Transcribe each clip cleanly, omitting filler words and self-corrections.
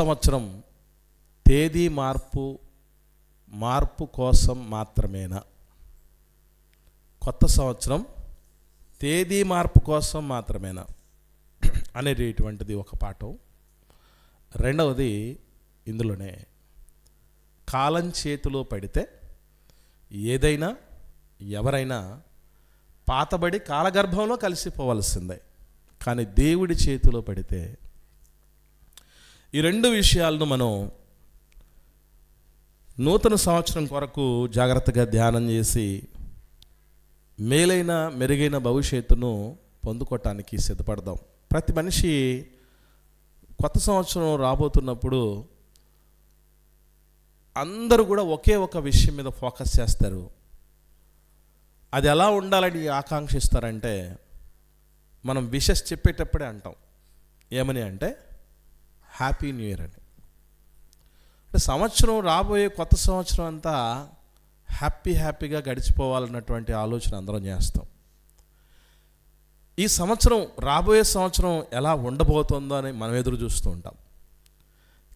సంవత్సరం తేదీ మార్పు కోసం మాత్రమేనా? కొత్త సంవత్సరం తేదీ మార్పు కోసం మాత్రమేనా అనేటటువంటిది ఒక పాఠం. రెండవది, ఇందులోనే కాలం చేతిలో పడితే ఏదైనా ఎవరైనా పాతబడి కాలగర్భంలో కలిసిపోవలసిందే. కానీ దేవుడి చేతిలో పడితే ఈ రెండు విషయాలను మనం నూతన సంవత్సరం కొరకు జాగ్రత్తగా ధ్యానం చేసి మేలైన మెరుగైన భవిష్యత్తును పొందుకోవటానికి సిద్ధపడదాం. ప్రతి మనిషి కొత్త సంవత్సరం రాబోతున్నప్పుడు అందరూ కూడా ఒకే ఒక విషయం మీద ఫోకస్ చేస్తారు. అది ఎలా ఉండాలని ఆకాంక్షిస్తారంటే, మనం విషెస్ చెప్పేటప్పుడే అంటాం. ఏమని అంటే హ్యాపీ న్యూ ఇయర్ అని. అంటే సంవత్సరం రాబోయే కొత్త సంవత్సరం అంతా హ్యాపీగా గడిచిపోవాలన్నటువంటి ఆలోచన అందరం చేస్తాం. ఈ సంవత్సరం రాబోయే సంవత్సరం ఎలా ఉండబోతుందో అని మనం ఎదురు చూస్తూ ఉంటాం.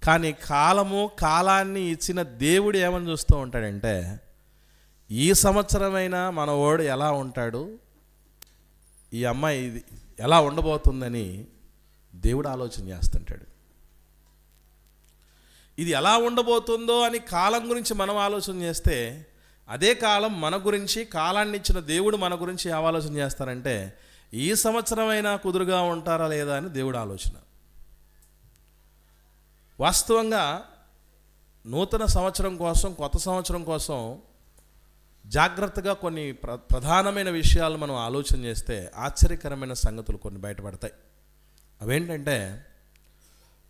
కానీ కాలాన్ని ఇచ్చిన దేవుడు ఏమని చూస్తూ ఉంటాడంటే, ఈ సంవత్సరమైనా మనవాడు ఎలా ఉంటాడు, ఈ అమ్మాయి ఇది ఎలా ఉండబోతుందని దేవుడు ఆలోచన చేస్తుంటాడు. ఇది ఎలా ఉండబోతుందో అని కాలం గురించి మనం ఆలోచన చేస్తే, అదే కాలం మన గురించి, కాలాన్ని ఇచ్చిన దేవుడు మన గురించి ఏం ఆలోచన చేస్తారంటే, ఈ సంవత్సరమైనా కుదురుగా ఉంటారా లేదా అని దేవుడు ఆలోచన. వాస్తవంగా నూతన సంవత్సరం కోసం, కొత్త సంవత్సరం కోసం జాగ్రత్తగా కొన్ని ప్రధానమైన విషయాలు మనం ఆలోచన చేస్తే ఆశ్చర్యకరమైన సంగతులు కొన్ని బయటపడతాయి. అవేంటంటే,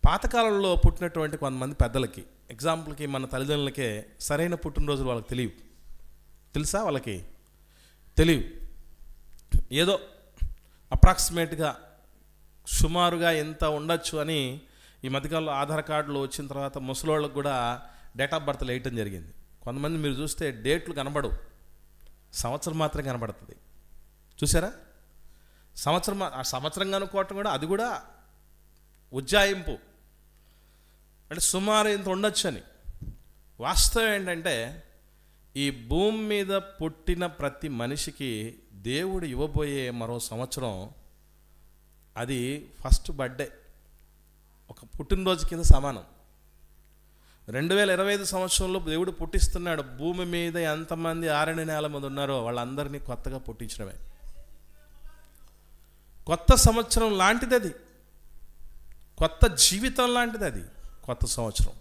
పాతకాలంలో పుట్టినటువంటి కొంతమంది పెద్దలకి, ఎగ్జాంపుల్కి మన తల్లిదండ్రులకే సరైన పుట్టినరోజులు వాళ్ళకి తెలియవు. తెలుసా? వాళ్ళకి తెలియవు. ఏదో అప్రాక్సిమేట్గా సుమారుగా ఎంత ఉండొచ్చు అని ఈ మధ్యకాలంలో ఆధార్ కార్డులు వచ్చిన తర్వాత ముసలోళ్ళకు కూడా డేట్ ఆఫ్ బర్త్లు వేయటం జరిగింది. కొంతమంది మీరు చూస్తే డేట్లు కనబడవు, సంవత్సరం మాత్రం కనబడుతుంది. చూసారా? సంవత్సరం కనుక్కోవటం కూడా, అది కూడా ఉజ్జాయింపు, అంటే సుమారు ఇంత ఉండొచ్చు అని. వాస్తవం ఏంటంటే, ఈ భూమి మీద పుట్టిన ప్రతి మనిషికి దేవుడు ఇవ్వబోయే మరో సంవత్సరం అది ఫస్ట్ బర్త్డే, ఒక పుట్టినరోజు కింద సమానం. 2025 సంవత్సరంలో దేవుడు పుట్టిస్తున్నాడు. భూమి మీద ఎంతమంది ఆరని నేల మంది ఉన్నారో వాళ్ళందరినీ కొత్తగా పుట్టించడమే. కొత్త సంవత్సరం లాంటిది అది, కొత్త జీవితం లాంటిది అది కొత్త సంవత్సరం.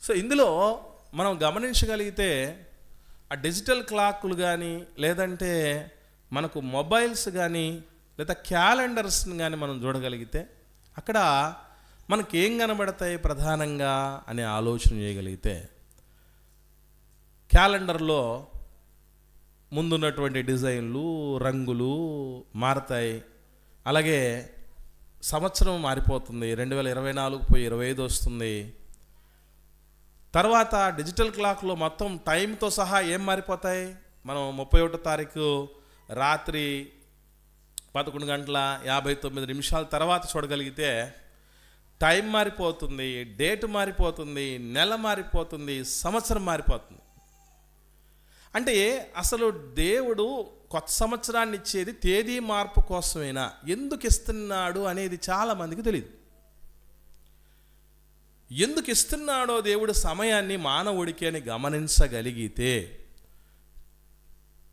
సో ఇందులో మనం గమనించగలిగితే, ఆ డిజిటల్ క్లాకులు కానీ, లేదంటే మనకు మొబైల్స్ కానీ, లేదా క్యాలెండర్స్ని కానీ మనం చూడగలిగితే, అక్కడ మనకేం కనబడతాయి ప్రధానంగా అనే ఆలోచన చేయగలిగితే, క్యాలెండర్లో ముందున్నటువంటి డిజైన్లు, రంగులు మారతాయి. అలాగే సంవత్సరం మారిపోతుంది. 2024 పోయి 25 వస్తుంది. తర్వాత డిజిటల్ క్లాక్లో మొత్తం టైంతో సహా ఏం మారిపోతాయి. మనం 31వ తారీఖు రాత్రి 11:59 తర్వాత చూడగలిగితే టైం మారిపోతుంది, డేట్ మారిపోతుంది, నెల మారిపోతుంది, సంవత్సరం మారిపోతుంది. అంటే అసలు దేవుడు కొత్త సంవత్సరాన్ని ఇచ్చేది తేదీ మార్పు కోసమేనా, ఎందుకు ఇస్తున్నాడు అనేది చాలామందికి తెలియదు. ఎందుకు ఇస్తున్నాడో దేవుడు సమయాన్ని మానవుడికి అని గమనించగలిగితే,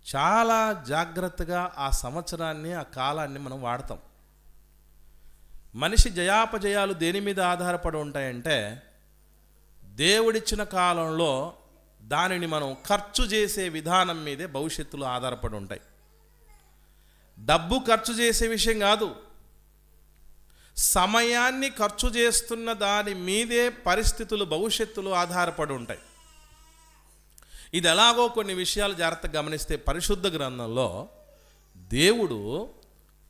చాలా జాగ్రత్తగా ఆ సంవత్సరాన్ని, ఆ కాలాన్ని మనం వాడతాం. మనిషి జయాపజయాలు దేని మీద ఆధారపడి ఉంటాయంటే, దేవుడిచ్చిన కాలంలో దానిని మనం ఖర్చు చేసే విధానం మీదే భవిష్యత్తులో ఆధారపడి ఉంటాయి. డబ్బు ఖర్చు చేసే విషయం కాదు, సమయాన్ని ఖర్చు చేస్తున్న దాని మీదే పరిస్థితులు భవిష్యత్తులో ఆధారపడి ఉంటాయి. ఇది ఎలాగో కొన్ని విషయాలు జాగ్రత్తగా గమనిస్తే, పరిశుద్ధ గ్రంథంలో దేవుడు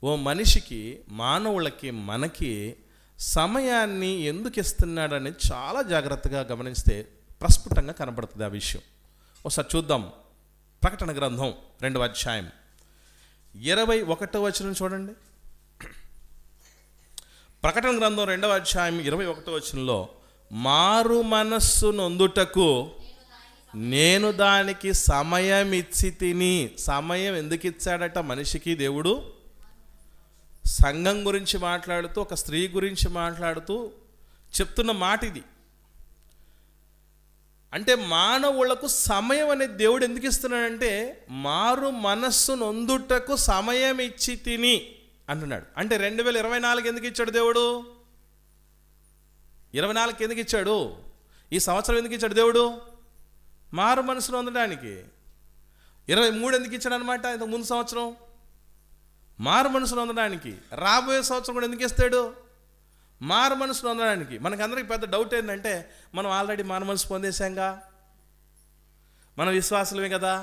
ఓ మనిషికి, మానవులకి, మనకి సమయాన్ని ఎందుకు ఇస్తున్నాడని చాలా జాగ్రత్తగా గమనిస్తే ప్రస్ఫుటంగా కనబడుతుంది ఆ విషయం. ఒకసారి చూద్దాం. ప్రకటన గ్రంథం 2వ అధ్యాయం 21వ వచనం చూడండి. ప్రకటన గ్రంథం 2వ అధ్యాయం 21వ వచనంలో, మారు మనస్సు నొందుటకు నేను దానికి సమయం ఇచ్చి తిని. సమయం ఎందుకు ఇచ్చాడట మనిషికి దేవుడు? సంఘం గురించి మాట్లాడుతూ, ఒక స్త్రీ గురించి మాట్లాడుతూ చెప్తున్న మాట ఇది. అంటే మానవులకు సమయం అనేది దేవుడు ఎందుకు ఇస్తున్నాడంటే, మారు మనస్సు నొందుటకు సమయం ఇచ్చి తిని అంటున్నాడు. అంటే 2024 ఎందుకు ఇచ్చాడు దేవుడు? 24 ఎందుకు ఇచ్చాడు? ఈ సంవత్సరం ఎందుకు ఇచ్చాడు దేవుడు? మారు మనసు నొందడానికి. 23 ఎందుకు ఇచ్చాడు అనమాట? ఇంతకు ముందు సంవత్సరం మారు మనసు నొందడానికి. రాబోయే సంవత్సరం కూడా ఎందుకు ఇస్తాడు? మారు మనసు నొందడానికి. మనకందరికి పెద్ద డౌట్ ఏంటంటే, మనం ఆల్రెడీ మారు మనసు పొందేశాంగా, మనం విశ్వాసులమే కదా,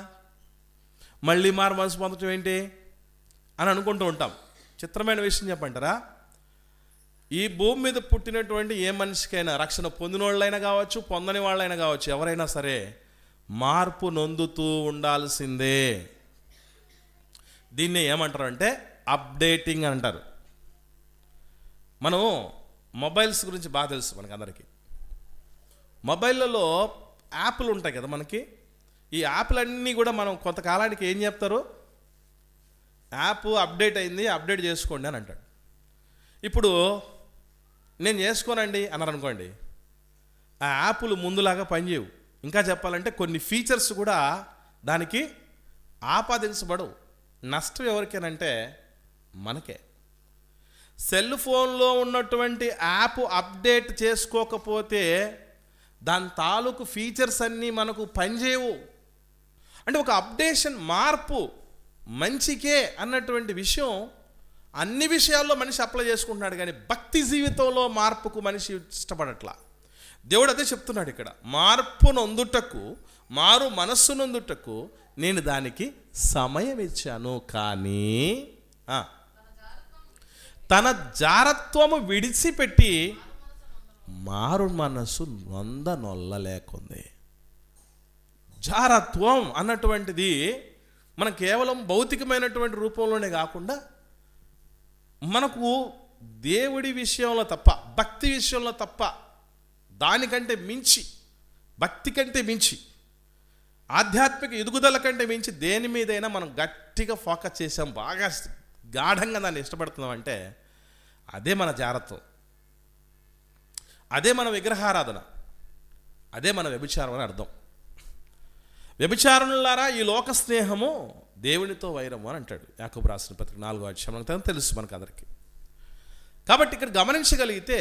మళ్ళీ మారు మనసు పొందటం ఏంటి అని అనుకుంటూ ఉంటాం. చిత్రమైన విషయం చెప్పంటారా? ఈ భూమి మీద పుట్టినటువంటి ఏ మనిషికైనా, రక్షణ పొందిన వాళ్ళైనా కావచ్చు, పొందని వాళ్ళైనా కావచ్చు, ఎవరైనా సరే మార్పు నొందుతూ ఉండాల్సిందే. దీన్ని ఏమంటారు అంటే అప్డేటింగ్ అని అంటారు. మనం మొబైల్స్ గురించి బాగా తెలుసు మనకందరికీ. మొబైల్లో యాప్లు ఉంటాయి కదా మనకి. ఈ యాప్లన్నీ కూడా మనం కొంతకాలానికి ఏం చెప్తారు? యాప్ అప్డేట్ అయింది, అప్డేట్ చేసుకోండి అని అంటాడు. ఇప్పుడు నేను చేసుకోనండి అన్నారు అనుకోండి, ఆ యాప్లు ముందులాగా పనిచేయవు. ఇంకా చెప్పాలంటే కొన్ని ఫీచర్స్ కూడా దానికి ఆపాదించబడవు. నష్టం ఎవరికేనంటే మనకే. సెల్ ఫోన్లో ఉన్నటువంటి యాప్ అప్డేట్ చేసుకోకపోతే దాని తాలూకు ఫీచర్స్ అన్నీ మనకు పనిచేయవు. అంటే ఒక అప్డేషన్, మార్పు మంచికే అన్నటువంటి విషయం అన్ని విషయాల్లో మనిషి అప్లై చేసుకుంటున్నాడు, కానీ భక్తి జీవితంలో మార్పుకు మనిషి ఇష్టపడట్లా. దేవుడు అదే చెప్తున్నాడు ఇక్కడ. మార్పు నొందుటకు, మారు మనస్సు నొందుటకు నేను దానికి సమయం ఇచ్చాను, కానీ తన జారత్వము విడిచిపెట్టి మారు మనస్సు నొల్లలేకుంది. జారత్వం అన్నటువంటిది మనం కేవలం భౌతికమైనటువంటి రూపంలోనే కాకుండా, మనకు దేవుడి విషయంలో తప్ప, భక్తి విషయంలో తప్ప, దానికంటే మించి, భక్తి కంటే మించి, ఆధ్యాత్మిక ఎదుగుదల కంటే మించి దేని మీదైనా మనం గట్టిగా ఫోకస్ చేసాం, బాగా గాఢంగా దాన్ని ఇష్టపడుతున్నాం అంటే అదే మన జారత్వం, అదే మన విగ్రహారాధన, అదే మన వ్యభిచారం అని అర్థం. వ్యభిచారులారా, ఈ లోక స్నేహము దేవునితో వైరము అని అంటాడు యాకోబు రాసిన పత్రిక 4వ అధ్యాయం. మనకు తెలుసు మనకు అందరికీ. కాబట్టి ఇక్కడ గమనించగలిగితే,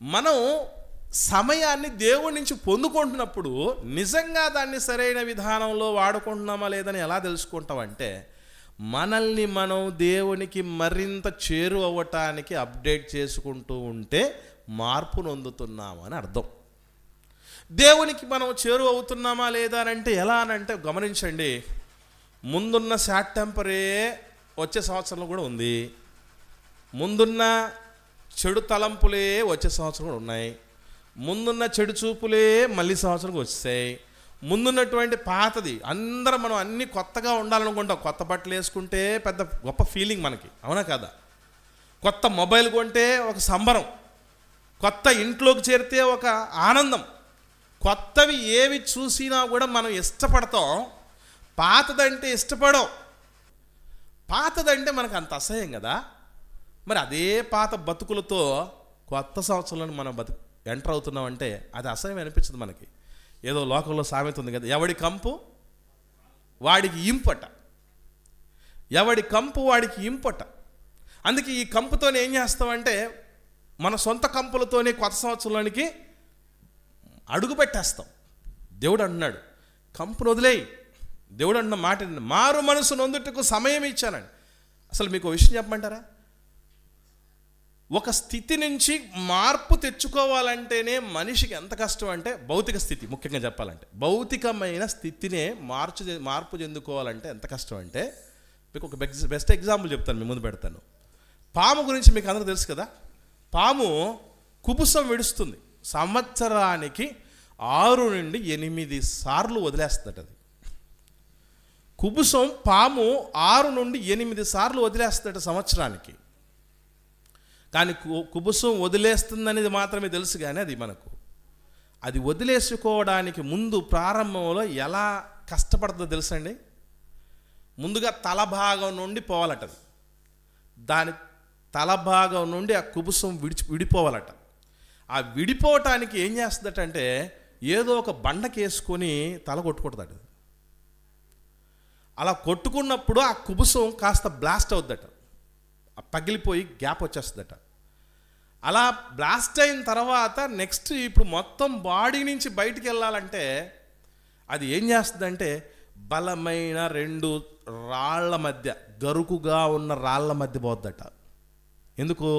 మనం సమయాన్ని దేవుడి నుంచి పొందుకుంటున్నప్పుడు నిజంగా దాన్ని సరైన విధానంలో వాడుకుంటున్నామా లేదని ఎలా తెలుసుకుంటామంటే, మనల్ని మనం దేవునికి మరింత చేరు అవ్వటానికి అప్డేట్ చేసుకుంటూ ఉంటే మార్పు నొందుతున్నామని అర్థం. దేవునికి మనం చేరు అవుతున్నామా లేదా అంటే ఎలా అని అంటే, గమనించండి, ముందున్న షార్ట్ టెంపరే వచ్చే సంవత్సరంలో కూడా ఉంది, ముందున్న చెడు తలంపులే వచ్చే సంవత్సరం కూడా ఉన్నాయి, ముందున్న చెడు చూపులే మళ్ళీ సంవత్సరం వచ్చాయి, ముందున్నటువంటి పాతది అందరం మనం అన్నీ కొత్తగా ఉండాలనుకుంటాం. కొత్త బట్టలు వేసుకుంటే పెద్ద గొప్ప ఫీలింగ్ మనకి, అవునా కదా? కొత్త మొబైల్ కొంటే ఒక సంబరం, కొత్త ఇంట్లోకి చేరితే ఒక ఆనందం, కొత్తవి ఏవి చూసినా కూడా మనం ఇష్టపడతాం. పాతదంటే ఇష్టపడం. పాతదంటే మనకు అంత అసహ్యం కదా. మరి అదే పాత బతుకులతో కొత్త సంవత్సరంలో మనం ఎంటర్ అవుతున్నామంటే అది అసహ్యం అనిపించదు మనకి. ఏదో లోకంలో సామెత ఉంది కదా, ఎవడి కంపు వాడికి ఇంపట, ఎవడి కంపు వాడికి ఇంపట. అందుకే ఈ కంపుతోనే ఏం చేస్తామంటే, మన సొంత కంపులతోనే కొత్త సంవత్సరంలోనికి అడుగు పెట్టేస్తాం. దేవుడు అంటున్నాడు, కంపును వదిలేయి. దేవుడు అంటున్న మాట, మారు మనసు నొందుటకు సమయం ఇచ్చానండి. అసలు మీకు విషయం చెప్పమంటారా? ఒక స్థితి నుంచి మార్పు తెచ్చుకోవాలంటేనే మనిషికి ఎంత కష్టం అంటే, భౌతిక స్థితి ముఖ్యంగా చెప్పాలంటే, భౌతికమైన స్థితినే మార్పు చెందుకోవాలంటే ఎంత కష్టం అంటే, మీకు ఒక బెస్ట్ ఎగ్జాంపుల్ చెప్తాను, మీ ముందు పెడతాను. పాము గురించి మీకు అందరూ తెలుసు కదా. పాము కుబుసం విడుస్తుంది, సంవత్సరానికి 6 నుండి 8 సార్లు వదిలేస్తుందట. అది కుబుసం పాము 6 నుండి 8 సార్లు వదిలేస్తుందట సంవత్సరానికి. కానీ కుబుసం వదిలేస్తుందనేది మాత్రమే తెలుసు. కానీ అది వదిలేసుకోవడానికి ముందు ప్రారంభంలో ఎలా కష్టపడుతుందో తెలుసండి. ముందుగా తల భాగం నుండి పోవాలట. దాని తల భాగం నుండి ఆ కుబుసం విడిపోవాలట. ఆ విడిపోవటానికి ఏం చేస్తుందటంటే ఏదో ఒక బండకేసుకొని తల కొట్టుకుంటుందట. అలా కొట్టుకున్నప్పుడు ఆ కుబుసం కాస్త బ్లాస్ట్ అవుద్దట, పగిలిపోయి గ్యాప్ వచ్చేస్తుందట. అలా బ్లాస్ట్ అయిన తర్వాత నెక్స్ట్ ఇప్పుడు మొత్తం బాడీ నుంచి బయటికి వెళ్ళాలంటే అది ఏం చేస్తుందంటే బలమైన 2 రాళ్ల మధ్య, గరుకుగా ఉన్న రాళ్ల మధ్య పోద్దట. ఎందుకు?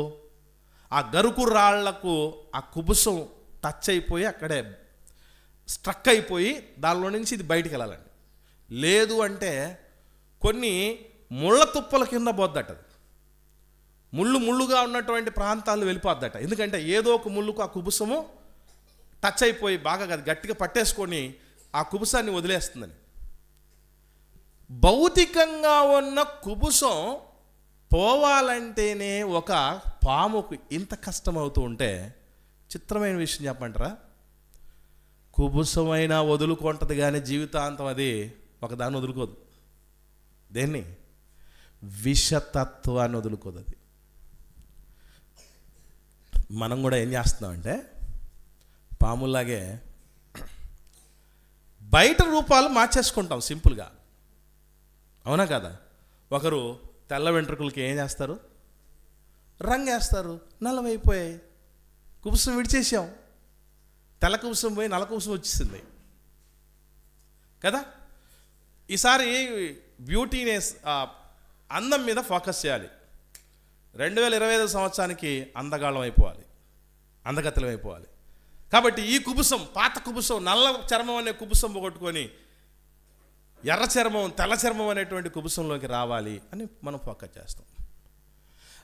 ఆ గరుకు రాళ్లకు ఆ కుబుసం టచ్ అయిపోయి అక్కడే స్ట్రక్ అయిపోయి దానిలో నుంచి ఇది బయటికి వెళ్ళాలండి. లేదు అంటే కొన్ని ముళ్ళ తుప్పల కింద పోద్దట, ముళ్ళుగా ఉన్నటువంటి ప్రాంతాలు వెళ్ళిపోద్దట. ఎందుకంటే ఏదో ఒక ముళ్ళుకు ఆ కుబుసము టచ్ అయిపోయి బాగా గట్టిగా పట్టేసుకొని ఆ కుబుసాన్ని వదిలేస్తుందని. భౌతికంగా ఉన్న కుబుసం పోవాలంటేనే ఒక పాముకు ఇంత కష్టం అవుతూ ఉంటే చిత్రమైన విషయం చెప్పంటారా? కుబుసమైనా వదులుకుంటుంది కానీ జీవితాంతం అది ఒకదాన్ని వదులుకోదు. దేన్ని? విషతత్వాన్ని వదులుకోదు అది. మనం కూడా ఏం చేస్తున్నామంటే పాములాగే బయట రూపాలు మార్చేసుకుంటాం సింపుల్గా. అవునా కదా? ఒకరు తెల్ల వెంట్రుకలకి ఏం చేస్తారు? రంగు వేస్తారు, నల్లవైపోయాయి. కుబుసం విడిచేసాం, తెల్ల కుబుసం పోయి నల్ల కుబుసం వచ్చేసింది కదా. ఈసారి బ్యూటీనెస్, అందం మీద ఫోకస్ చేయాలి. 2025 సంవత్సరానికి అందగాళ్ళం అయిపోవాలి, అందగత్తెలం అయిపోవాలి. కాబట్టి ఈ కుబుసం, పాత కుబుసం, నల్ల చర్మం అనే కుబుసం పోగొట్టుకొని ఎర్ర చర్మం, తెల్ల చర్మం అనేటువంటి కుబుసంలోకి రావాలి అని మనం ఫోకస్ చేస్తాం.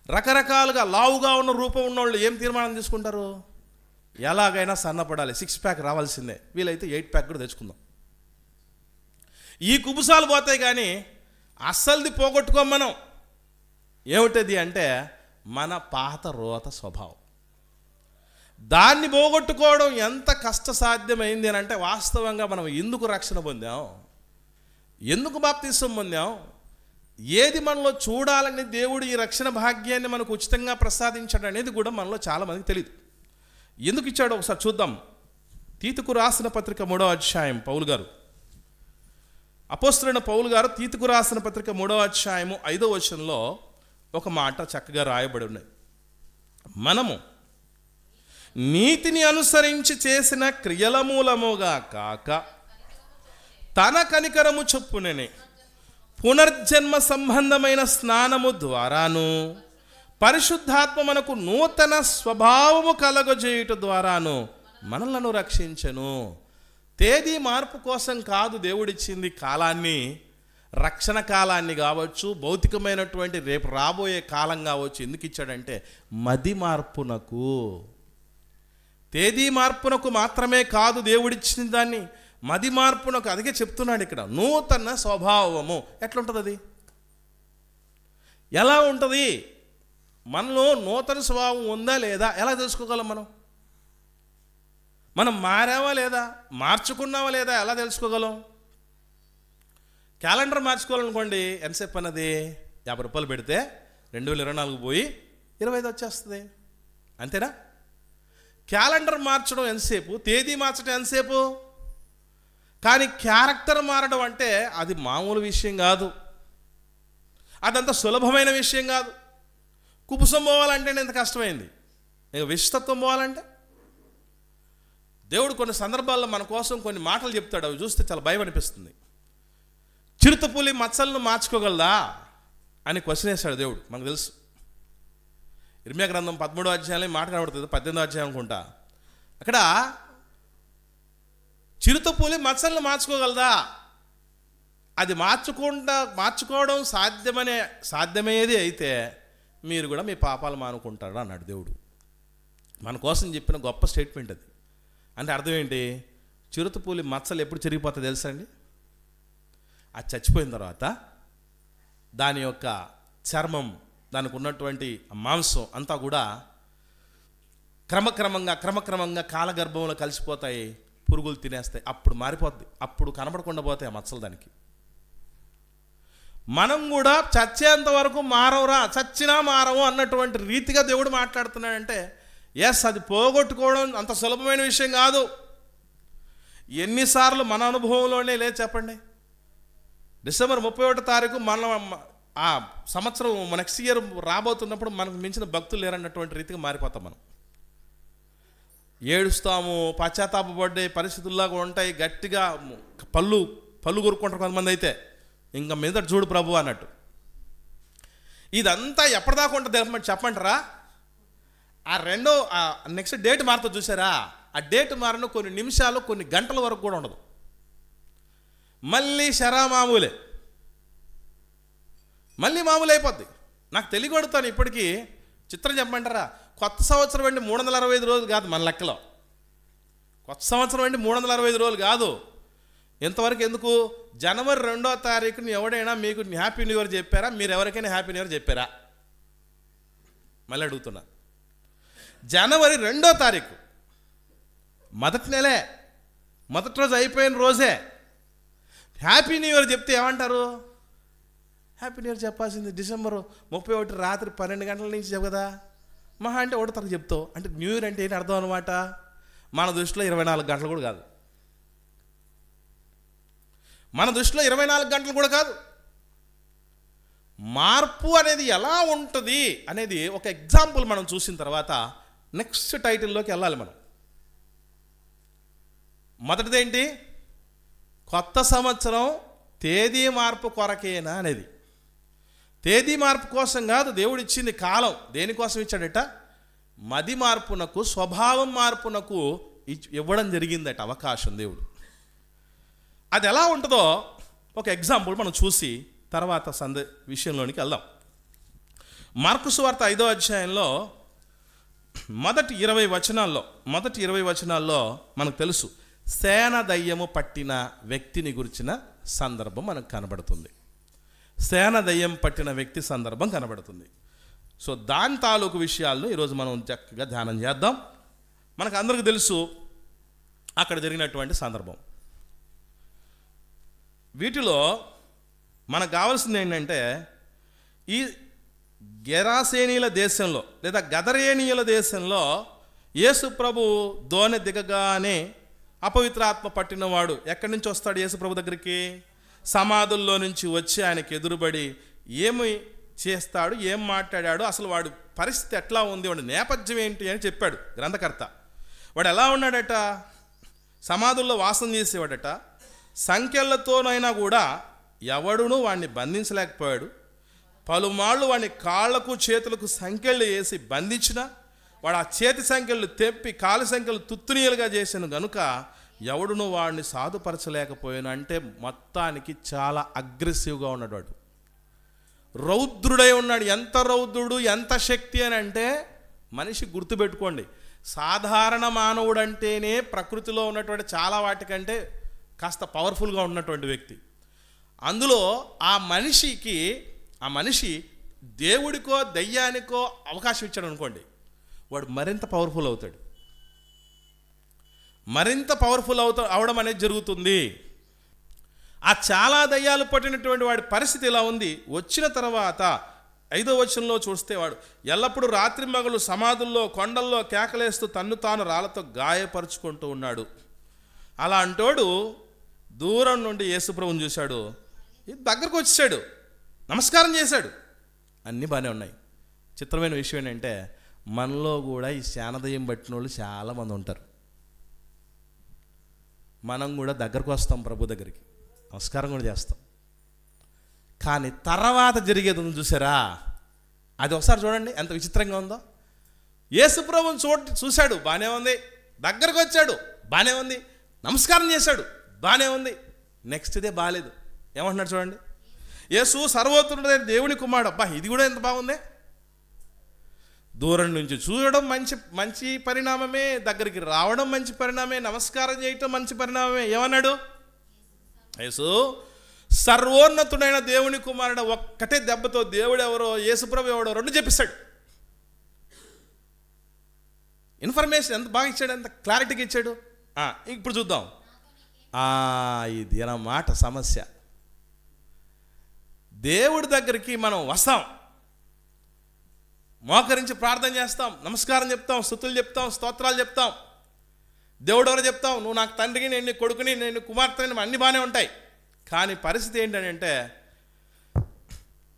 రకరకాలుగా లావుగా ఉన్న రూపం ఉన్నవాళ్ళు ఏం తీర్మానం తీసుకుంటారు? ఎలాగైనా సన్నపడాలి, 6 ప్యాక్ రావాల్సిందే, వీలైతే 8 ప్యాక్ కూడా తెచ్చుకుందాం. ఈ కుబుసాలు పోతాయి కానీ అస్సలుది పోగొట్టుకోం మనం. ఏమిటది అంటే మన పాత రోత స్వభావం. దాన్ని పోగొట్టుకోవడం ఎంత కష్టసాధ్యమైంది అని అంటే వాస్తవంగా మనం ఎందుకు రక్షణ పొందాం, ఎందుకు బాప్తిసం పొందాం, ఏది మనలో చూడాలని దేవుడు ఈ రక్షణ భాగ్యాన్ని మనకు ఉచితంగా ప్రసాదించాడు అనేది కూడా మనలో చాలామందికి తెలియదు. ఎందుకు ఇచ్చాడో ఒకసారి చూద్దాం. తీతుకు రాసిన పత్రిక 3వ అధ్యాయం, పౌలు గారు, అపోస్తలుడైన పౌలు గారు తీతుకు రాసిన పత్రిక 3వ అధ్యాయము 5వ వచనంలో ఒక మాట చక్కగా రాయబడి ఉన్నాయి. మనము నీతిని అనుసరించి చేసిన క్రియల మూలముగా కాక తన కనికరము చొప్పుననే పునర్జన్మ సంబంధమైన స్నానము ద్వారాను పరిశుద్ధాత్మ మనకు నూతన స్వభావము కలగజేయుట ద్వారాను మనలను రక్షించెను. తేదీ మార్పు కోసం కాదు దేవుడిచ్చింది కాలాన్ని, రక్షణ కాలాన్ని కావచ్చు, భౌతికమైనటువంటి రేపు రాబోయే కాలం కావచ్చు. ఎందుకు ఇచ్చాడంటే మది మార్పునకు, తేదీ మార్పునకు మాత్రమే కాదు దేవుడిచ్చిన దాన్ని, మది మార్పునకు. అందుకే చెప్తున్నాడు ఇక్కడ నూతన స్వభావము. ఎట్లుంటుంది అది? ఎలా ఉంటుంది? మనలో నూతన స్వభావం ఉందా లేదా ఎలా తెలుసుకోగలం? మనం మారావా లేదా, మార్చుకున్నావా లేదా ఎలా తెలుసుకోగలం? క్యాలెండర్ మార్చుకోవాలనుకోండి, ఎంతసేపు అన్నది? 50 రూపాయలు పెడితే 2024 పోయి 25 వచ్చేస్తుంది, అంతేనా? క్యాలెండర్ మార్చడం ఎంతసేపు, తేదీ మార్చడం ఎంతసేపు? కానీ క్యారెక్టర్ మారడం అంటే అది మామూలు విషయం కాదు, అదంత సులభమైన విషయం కాదు. కుబుసం పోవాలంటే ఎంత కష్టమైంది, ఇక విశ్వతత్వం పోవాలంటే. దేవుడు కొన్ని సందర్భాల్లో మన కోసం కొన్ని మాటలు చెప్తాడు, అవి చూస్తే చాలా భయం అనిపిస్తుంది. చిరుతపులి మచ్చలను మార్చుకోగలదా అని క్వశ్చన్ వేశాడు దేవుడు. మనకు తెలుసు, ఇర్మియా గ్రంథం 13వ అధ్యాయంలో మాట కనబడుతుంది, 18వ అధ్యాయం అనుకుంటా. అక్కడ చిరుతపులి మచ్చలను మార్చుకోగలదా? అది మార్చుకోవడం సాధ్యమయ్యేది అయితే మీరు కూడా మీ పాపాలు మానుకుంటాడు అన్నాడు దేవుడు. మన కోసం చెప్పిన గొప్ప స్టేట్మెంట్ అది. అంటే అర్థం ఏంటి? చిరుతపులి మచ్చలు ఎప్పుడు చెరిగిపోతాయి తెలుసా అండి? అది చచ్చిపోయిన తర్వాత దాని యొక్క చర్మం దానికి ఉన్నటువంటి మాంసం అంతా కూడా క్రమక్రమంగా కాలగర్భంలో కలిసిపోతాయి, పురుగులు తినేస్తాయి, అప్పుడు మారిపోద్ది, అప్పుడు కనబడకుండా పోతాయి ఆ మచ్చలు దానికి. మనం కూడా చచ్చేంత వరకు మారవురా, చచ్చినా మారవు అన్నటువంటి రీతిగా దేవుడు మాట్లాడుతున్నాడంటే ఎస్, అది పోగొట్టుకోవడం అంత సులభమైన విషయం కాదు. ఎన్నిసార్లు మన అనుభవంలోనే లేదు చెప్పండి. డిసెంబర్ 31వ తారీఖు మన ఆ సంవత్సరం నెక్స్ట్ ఇయర్ రాబోతున్నప్పుడు మనకు మించిన భక్తులు లేరన్నటువంటి రీతిగా మారిపోతాం. మనం ఏడుస్తాము, పశ్చాత్తాపపడే పరిస్థితుల్లాగా ఉంటాయి, గట్టిగా పళ్ళు కొరుక్కుంటారు కొంతమంది. అయితే ఇంకా మీద చూడు ప్రభు అన్నట్టు. ఇదంతా ఎప్పటిదాకా ఉంటుంది చెప్పంటారా? ఆ నెక్స్ట్ డేట్ మారుతుంది చూసారా, ఆ డేట్ మారిన కొన్ని నిమిషాలు కొన్ని గంటల వరకు కూడా ఉండదు, మళ్ళీ మామూలే, మళ్ళీ మామూలు అయిపోద్ది. నాకు తెలియగొడతాను ఇప్పటికీ. చిత్రం చెప్పమంటారా? కొత్త సంవత్సరం అంటే 365 రోజులు కాదు మన లెక్కలో. కొత్త సంవత్సరం అంటే 365 రోజులు కాదు. ఇంతవరకు ఎందుకు? జనవరి 2వ తారీఖుని ఎవడైనా మీకు హ్యాపీ న్యూ ఇయర్ చెప్పారా? మీరు ఎవరికైనా హ్యాపీ న్యూ ఇయర్ చెప్పారా? మళ్ళీ అడుగుతున్నా. జనవరి 2వ తారీఖు మొదటి నెలే, మొదటి రోజు అయిపోయిన రోజే హ్యాపీ న్యూ ఇయర్ చెప్తే ఏమంటారు? హ్యాపీ న్యూ ఇయర్ చెప్పాల్సింది డిసెంబర్ 31 రాత్రి 12 గంటల నుంచి చెప్పు కదా, మహా అంటే 1 తారీఖు చెప్తావు. అంటే న్యూ ఇయర్ అంటే ఏంటి అర్థం అనమాట? మన దృష్టిలో 24 గంటలు కూడా కాదు, మన దృష్టిలో 24 గంటలు కూడా కాదు. మార్పు అనేది ఎలా ఉంటుంది అనేది ఒక ఎగ్జాంపుల్ మనం చూసిన తర్వాత నెక్స్ట్ టైటిల్లోకి వెళ్ళాలి మనం. మొదటిదేంటి? కొత్త సంవత్సరం తేదీ మార్పు కొరకేనా అనేది. తేదీ మార్పు కోసం కాదు దేవుడు ఇచ్చింది కాలం. దేనికోసం ఇచ్చాడట? మది మార్పునకు, స్వభావం మార్పునకు ఇవ్వడం జరిగిందట అవకాశం దేవుడు. అది ఎలా ఉంటుందో ఒక ఎగ్జాంపుల్ మనం చూసి తర్వాత విషయంలోనికి వెళ్దాం. మార్కు సువార్త 5వ అధ్యాయంలో మొదటి 20 వచనాల్లో మనకు తెలుసు సేన దయ్యము పట్టిన వ్యక్తిని గురించిన సందర్భం మనకు కనబడుతుంది. సేన దయ్యం పట్టిన వ్యక్తి సందర్భం కనబడుతుంది. సో దాని తాలూకు విషయాలను ఈరోజు మనం చక్కగా ధ్యానం చేద్దాం. మనకు అందరికీ తెలుసు అక్కడ జరిగినటువంటి సందర్భం. వీటిలో మనకు కావాల్సింది ఏంటంటే, ఈ గెరాసేనీల దేశంలో లేదా గదరేనీయుల దేశంలో యేసు ప్రభు దోణి దిగగానే అపవిత్రాత్మ పట్టినవాడు ఎక్కడి నుంచి వస్తాడు యేసు ప్రభు దగ్గరికి? సమాధుల్లో నుంచి వచ్చి ఆయనకి ఎదురుబడి ఏమి చేస్తాడు, ఏం మాట్లాడాడు, అసలు వాడు పరిస్థితి ఎట్లా ఉంది, వాడి నేపథ్యం ఏంటి అని చెప్పాడు గ్రంథకర్త. వాడు ఎలా ఉన్నాడట? సమాధుల్లో వాసం చేసేవాడట. సంఖ్యలతోనైనా కూడా ఎవడునూ వాడిని బంధించలేకపోయాడు. పలుమార్లు వాడిని కాళ్లకు చేతులకు సంఖ్యలు వేసి బంధించిన వాడు ఆ చేతి సంఖ్యలు తెప్పి కాలు సంఖ్యలు తుత్తునీయులుగా చేసిన గనుక ఎవడును వాడిని సాధుపరచలేకపోయాను. అంటే మొత్తానికి చాలా అగ్రెసివ్గా ఉన్నాడు వాడు, రౌద్రుడై ఉన్నాడు. ఎంత రౌద్రుడు, ఎంత శక్తి అని అంటే మనిషి గుర్తుపెట్టుకోండి, సాధారణ మానవుడు అంటేనే ప్రకృతిలో ఉన్నటువంటి చాలా వాటికంటే కాస్త పవర్ఫుల్గా ఉన్నటువంటి వ్యక్తి. అందులో ఆ మనిషి దేవుడికో దయ్యానికో అవకాశం ఇచ్చాడు అనుకోండి, వాడు మరింత పవర్ఫుల్ అవుతాడు, మరింత పవర్ఫుల్ అవడం అనేది జరుగుతుంది. ఆ చాలా దయ్యాలు పట్టినటువంటి వాడి పరిస్థితి ఇలా ఉంది. వచ్చిన తర్వాత 5వ వచనంలో చూస్తే వాడు ఎల్లప్పుడూ రాత్రి మగలు సమాధుల్లో కొండల్లో కేకలేస్తూ తన్ను తాను రాళ్లతో గాయపరుచుకుంటూ ఉన్నాడు. అలా అంటోడు దూరం నుండి యేసుప్రభుని చూశాడు, దగ్గరకు వచ్చాడు, నమస్కారం చేశాడు, అన్నీ బాగానే ఉన్నాయి. చిత్రమైన విషయం ఏంటంటే మనలో కూడా ఈ శానదయం పట్టిన వాళ్ళు చాలామంది ఉంటారు. మనం కూడా దగ్గరకు వస్తాం, ప్రభు దగ్గరికి నమస్కారం కూడా చేస్తాం. కానీ తర్వాత జరిగేది ఉంది చూసారా, అది ఒకసారి చూడండి ఎంత విచిత్రంగా ఉందో. యేసుప్రభుని చూశాడు, బాగానే ఉంది, దగ్గరకు వచ్చాడు, బాగానే ఉంది, నమస్కారం చేశాడు, బాగానే ఉంది. నెక్స్ట్ డే బాగాలేదు. ఏమంటున్నాడు చూడండి, యేసు సర్వోత్తరుడైన దేవుని కుమారుడు. అబ్బా, ఇది కూడా ఎంత బాగుంది. దూరం నుంచి చూడడం మంచి పరిణామమే, దగ్గరికి రావడం మంచి పరిణామమే, నమస్కారం చేయటం మంచి పరిణామమే. ఏమన్నాడు? యేసు సర్వోన్నతుడైన దేవుని కుమారుడు ఒక్కటే దెబ్బతో దేవుడు ఎవరో యేసుప్రభు ఎవడో రెండు చెప్పిస్తాడు. ఇన్ఫర్మేషన్ ఎంత బాగా ఇచ్చాడు, ఎంత క్లారిటీగా ఇచ్చాడు. ఇప్పుడు చూద్దాం. ఇది అన్నమాట సమస్య. దేవుడి దగ్గరికి మనం వస్తాం, మోకరించి ప్రార్థన చేస్తాం, నమస్కారం చెప్తాం, స్తుతులు చెప్తాం, స్తోత్రాలు చెప్తాం, దేవుడు ఎవరో చెప్తాం, నువ్వు నాకు తండ్రిని, నేను కొడుకుని, నేను కుమార్తెని, అన్నీ బాగానే ఉంటాయి. కానీ పరిస్థితి ఏంటంటే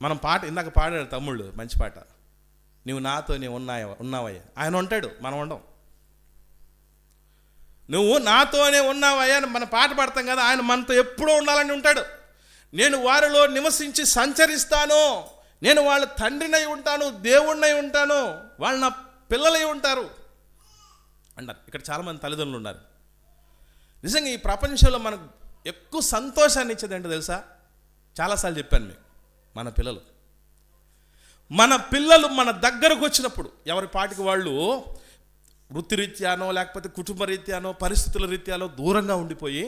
మనం పాట ఇందాక పాడాడు తమ్ముళ్ళు, మంచి పాట, నువ్వు నాతో నీవు ఉన్నావయ్యా. ఆయన ఉంటాడు, మనం ఉండం. నువ్వు నాతోనే ఉన్నావయ్యా మన పాట పాడతాం కదా, ఆయన మనతో ఎప్పుడూ ఉండాలని ఉంటాడు. నేను వారిలో నివసించి సంచరిస్తాను, నేను వాళ్ళ తండ్రినై ఉంటాను, దేవుణ్ణై ఉంటాను, వాళ్ళు నా పిల్లలై ఉంటారు అంటారు. ఇక్కడ చాలామంది తల్లిదండ్రులు ఉన్నారు. నిజంగా ఈ ప్రపంచంలో మనకు ఎక్కువ సంతోషాన్ని ఇచ్చేది ఏంటో తెలుసా? చాలాసార్లు చెప్పాను మీకు, మన పిల్లలు మన దగ్గరకు వచ్చినప్పుడు ఎవరి పాటికి వాళ్ళు వృత్తిరీత్యానో లేకపోతే కుటుంబ రీత్యానో పరిస్థితుల రీత్యానో దూరంగా ఉండిపోయి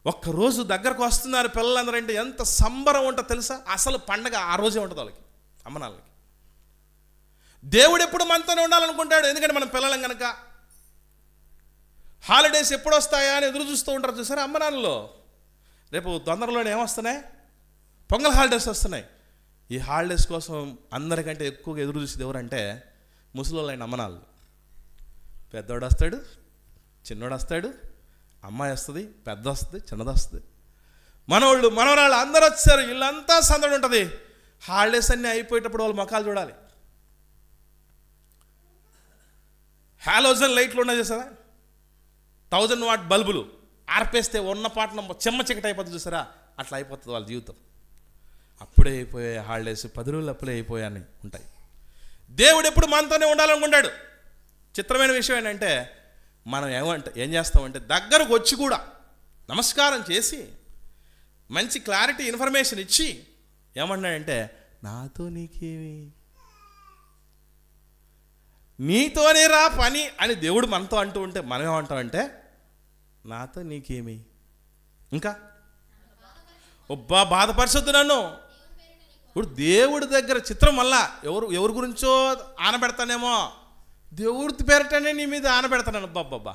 ఒక్కరోజు దగ్గరకు వస్తున్నారు పిల్లలందరంటే ఎంత సంబరం ఉంటుందో తెలుసా? అసలు పండగ ఆ రోజే ఉంటుంది వాళ్ళకి, అమ్మనాళ్ళకి. దేవుడు ఎప్పుడు మనతోనే ఉండాలనుకుంటాడు, ఎందుకంటే మనం పిల్లలం కనుక. హాలిడేస్ ఎప్పుడు వస్తాయా అని ఎదురు చూస్తూ ఉంటారు చూసారా అమ్మనాన్నలో. రేపు తొందరలోనే ఏమొస్తున్నాయి, పొంగల్ హాలిడేస్ వస్తున్నాయి. ఈ హాలిడేస్ కోసం అందరికంటే ఎక్కువగా ఎదురు చూసేది ఎవరంటే ముసలోళ్ళైన అమ్మనాళ్ళు. పెద్దోడు వస్తాడు, చిన్నోడు వస్తాడు, అమ్మాయి వస్తుంది, పెద్ద వస్తుంది, చిన్నది వస్తుంది, మనోళ్ళు మనవరాళ్ళు అందరూ వచ్చారు, వీళ్ళంతా సందడి ఉంటుంది. హాలిడేస్ అన్నీ అయిపోయేటప్పుడు వాళ్ళ ముఖాలు చూడాలి. హాలోజన్ లైట్లు ఉన్నాయి చూసారా, 1000 వాట్ బల్బులు ఆర్పేస్తే ఉన్న పాటన చెమ్మ చీకటి అయిపోతుంది చూసారా, అట్లా అయిపోతుంది వాళ్ళ జీవితం. అప్పుడే అయిపోయాయి హాలిడేస్, 10 రోజులు అప్పుడే అయిపోయాయని ఉంటాయి. దేవుడు ఎప్పుడు మనతోనే ఉండాలనుకుంటాడు. చిత్రమైన విషయం ఏంటంటే మనం ఏం చేస్తామంటే దగ్గరకు వచ్చి కూడా నమస్కారం చేసి మంచి క్లారిటీ ఇన్ఫర్మేషన్ ఇచ్చి ఏమన్నాడంటే నాతో నీకేమి, నీతోనే రా పని అని దేవుడు మనతో అంటూ ఉంటే మనం ఏమంటామంటే నాతో నీకేమి, ఇంకా ఒబ్బా బాధపరచొద్దు నన్ను. ఇప్పుడు దేవుడి దగ్గర చిత్రం వల్ల ఎవరి గురించో ఆనబెడతానేమో, దేవుడి పేరటనే నీ మీద ఆనబెడతాను. అబ్బాబ్బా,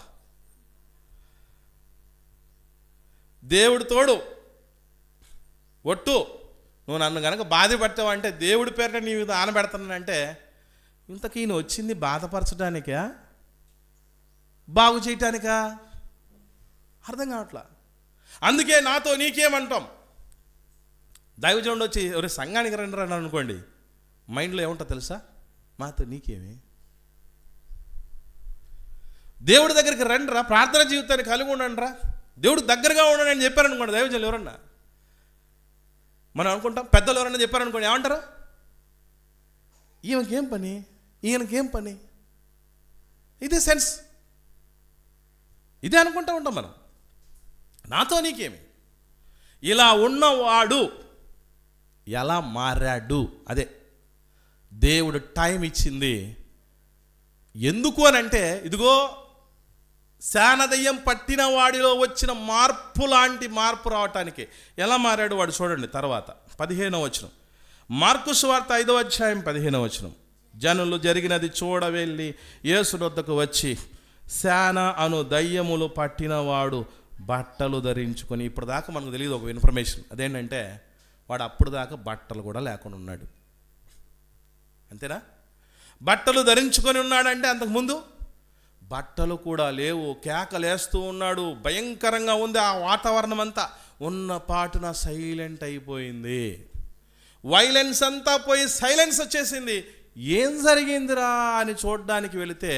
దేవుడి తోడు ఒట్టు, నువ్వు నన్ను కనుక బాధపడతావంటే దేవుడి పేరట నీ మీద ఆనబెడతానంటే ఇంతకీ ఈయన వచ్చింది బాధపరచడానికా బాగు చేయటానికా అర్థం కావట్లా. అందుకే నాతో నీకేమంటాం. దైవజనుడు వచ్చి ఎవరి సంఘానికి రండి రండి అనుకోండి, మైండ్లో ఏముంటుందో తెలుసా, మాతో నీకేమి. దేవుడి దగ్గరికి రండిరా, ప్రార్థన జీవితాన్ని కలిగి ఉండండి రా, దేవుడు దగ్గరగా ఉండండి అని చెప్పారనుకోండి దైవజనులు ఎవరన్నా, మనం అనుకుంటాం. పెద్దలు ఎవరన్నా చెప్పారనుకోండి ఏమంటారు, ఈయనకేం పని, ఈయనకేం పని, ఇదే సెన్స్, ఇదే అనుకుంటూ ఉంటాం మనం. నాతో నీకేమి. ఇలా ఉన్నవాడు ఎలా మారాడు, అదే దేవుడు టైం ఇచ్చింది. ఎందుకు అని అంటే ఇదిగో శానదయ్యం పట్టిన వాడిలో వచ్చిన మార్పు లాంటి మార్పు రావటానికి. ఎలా మారాడు వాడు చూడండి. తర్వాత 15వ వచనం, మార్కు సువార్త 5వ అధ్యాయం 15వ వచనం. జనులు జరిగినది చూడవెళ్ళి యేసు వద్దకు వచ్చి శాన అను దయ్యములు పట్టినవాడు బట్టలు ధరించుకొని, ఇప్పుడు దాకా మనకు తెలియదు ఒక ఇన్ఫర్మేషన్, అదేంటంటే వాడు అప్పుడు దాకా బట్టలు కూడా లేకుండా ఉన్నాడు. అంతేనా? బట్టలు ధరించుకొని ఉన్నాడంటే అంతకుముందు బట్టలు కూడా లేవు, కేకలేస్తూ ఉన్నాడు, భయంకరంగా ఉంది ఆ వాతావరణం అంతా. ఉన్న పాటున సైలెంట్ అయిపోయింది, వైలెన్స్ అంతా పోయి సైలెన్స్ వచ్చేసింది. ఏం జరిగిందిరా అని చూడడానికి వెళితే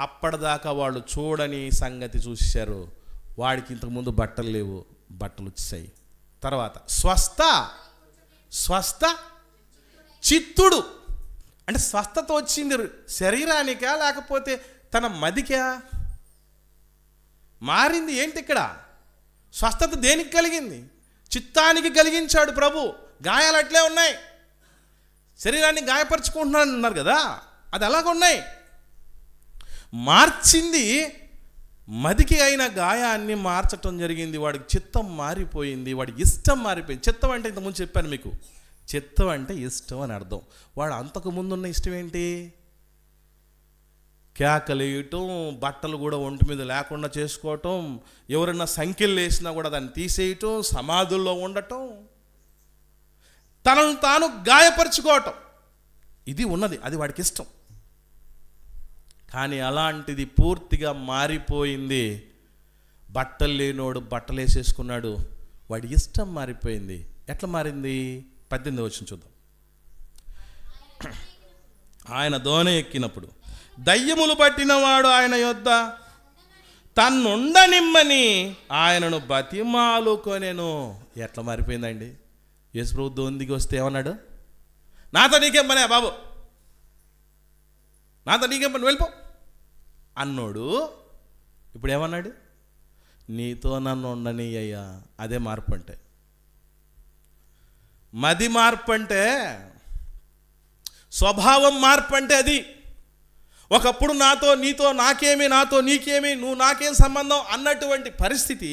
అప్పటిదాకా వాళ్ళు చూడని సంగతి చూశారు. వాడికి ఇంతకుముందు బట్టలు లేవు, బట్టలు వచ్చాయి. తర్వాత స్వస్థ చిత్తుడు, అంటే స్వస్థత వచ్చింది శరీరానికా లేకపోతే తన మదికా? మారింది ఏంటి ఇక్కడ? స్వస్థత దేనికి కలిగింది? చిత్తానికి కలిగించాడు ప్రభు. గాయాలు అట్లే ఉన్నాయి, శరీరాన్ని గాయపరుచుకుంటున్నాను అన్నారు కదా, అది అలాగ ఉన్నాయి. మార్చింది మదికి అయిన గాయాన్ని మార్చటం జరిగింది. వాడికి చిత్తం మారిపోయింది, వాడికి ఇష్టం మారిపోయింది. చిత్తం అంటే ఇంతకుముందు చెప్పాను మీకు, చిత్తం అంటే ఇష్టం అని అర్థం. వాడు అంతకు ముందున్న ఇష్టం ఏంటి? కేకలేయటం, బట్టలు కూడా ఒంటి మీద లేకుండా చేసుకోవటం, ఎవరైనా సంఖ్యలు వేసినా కూడా దాన్ని తీసేయటం, సమాధుల్లో ఉండటం, తనను తాను గాయపరుచుకోవటం, ఇది ఉన్నది, అది వాడికి ఇష్టం. కానీ అలాంటిది పూర్తిగా మారిపోయింది. బట్టలు లేనోడు బట్టలు వేసేసుకున్నాడు, వాడి ఇష్టం మారిపోయింది. ఎట్లా మారింది? 18వ వచనం చూద్దాం. ఆయన దోణి ఎక్కినప్పుడు దయ్యములు పట్టినవాడు ఆయన యొద్ద తన్నుండనిమ్మని ఆయనను బతిమాలుకొనెను. ఎట్లా మారిపోయిందండి? యేసుప్రభు దోణికి వస్తే ఏమన్నాడు? నాతో నీకేం పనే బాబు, నాతో నీకేం పని, వెళ్ళిపో అన్నోడు ఇప్పుడు ఏమన్నాడు? నీతో నన్ను ఉండని అయ్యా. అదే మార్పు అంటే. మది మార్పు అంటే, స్వభావం మార్పు అంటే అది. ఒకప్పుడు నాతో నీతో నాకేమి, నాతో నీకేమి, నువ్వు నాకేం సంబంధం అన్నటువంటి పరిస్థితి.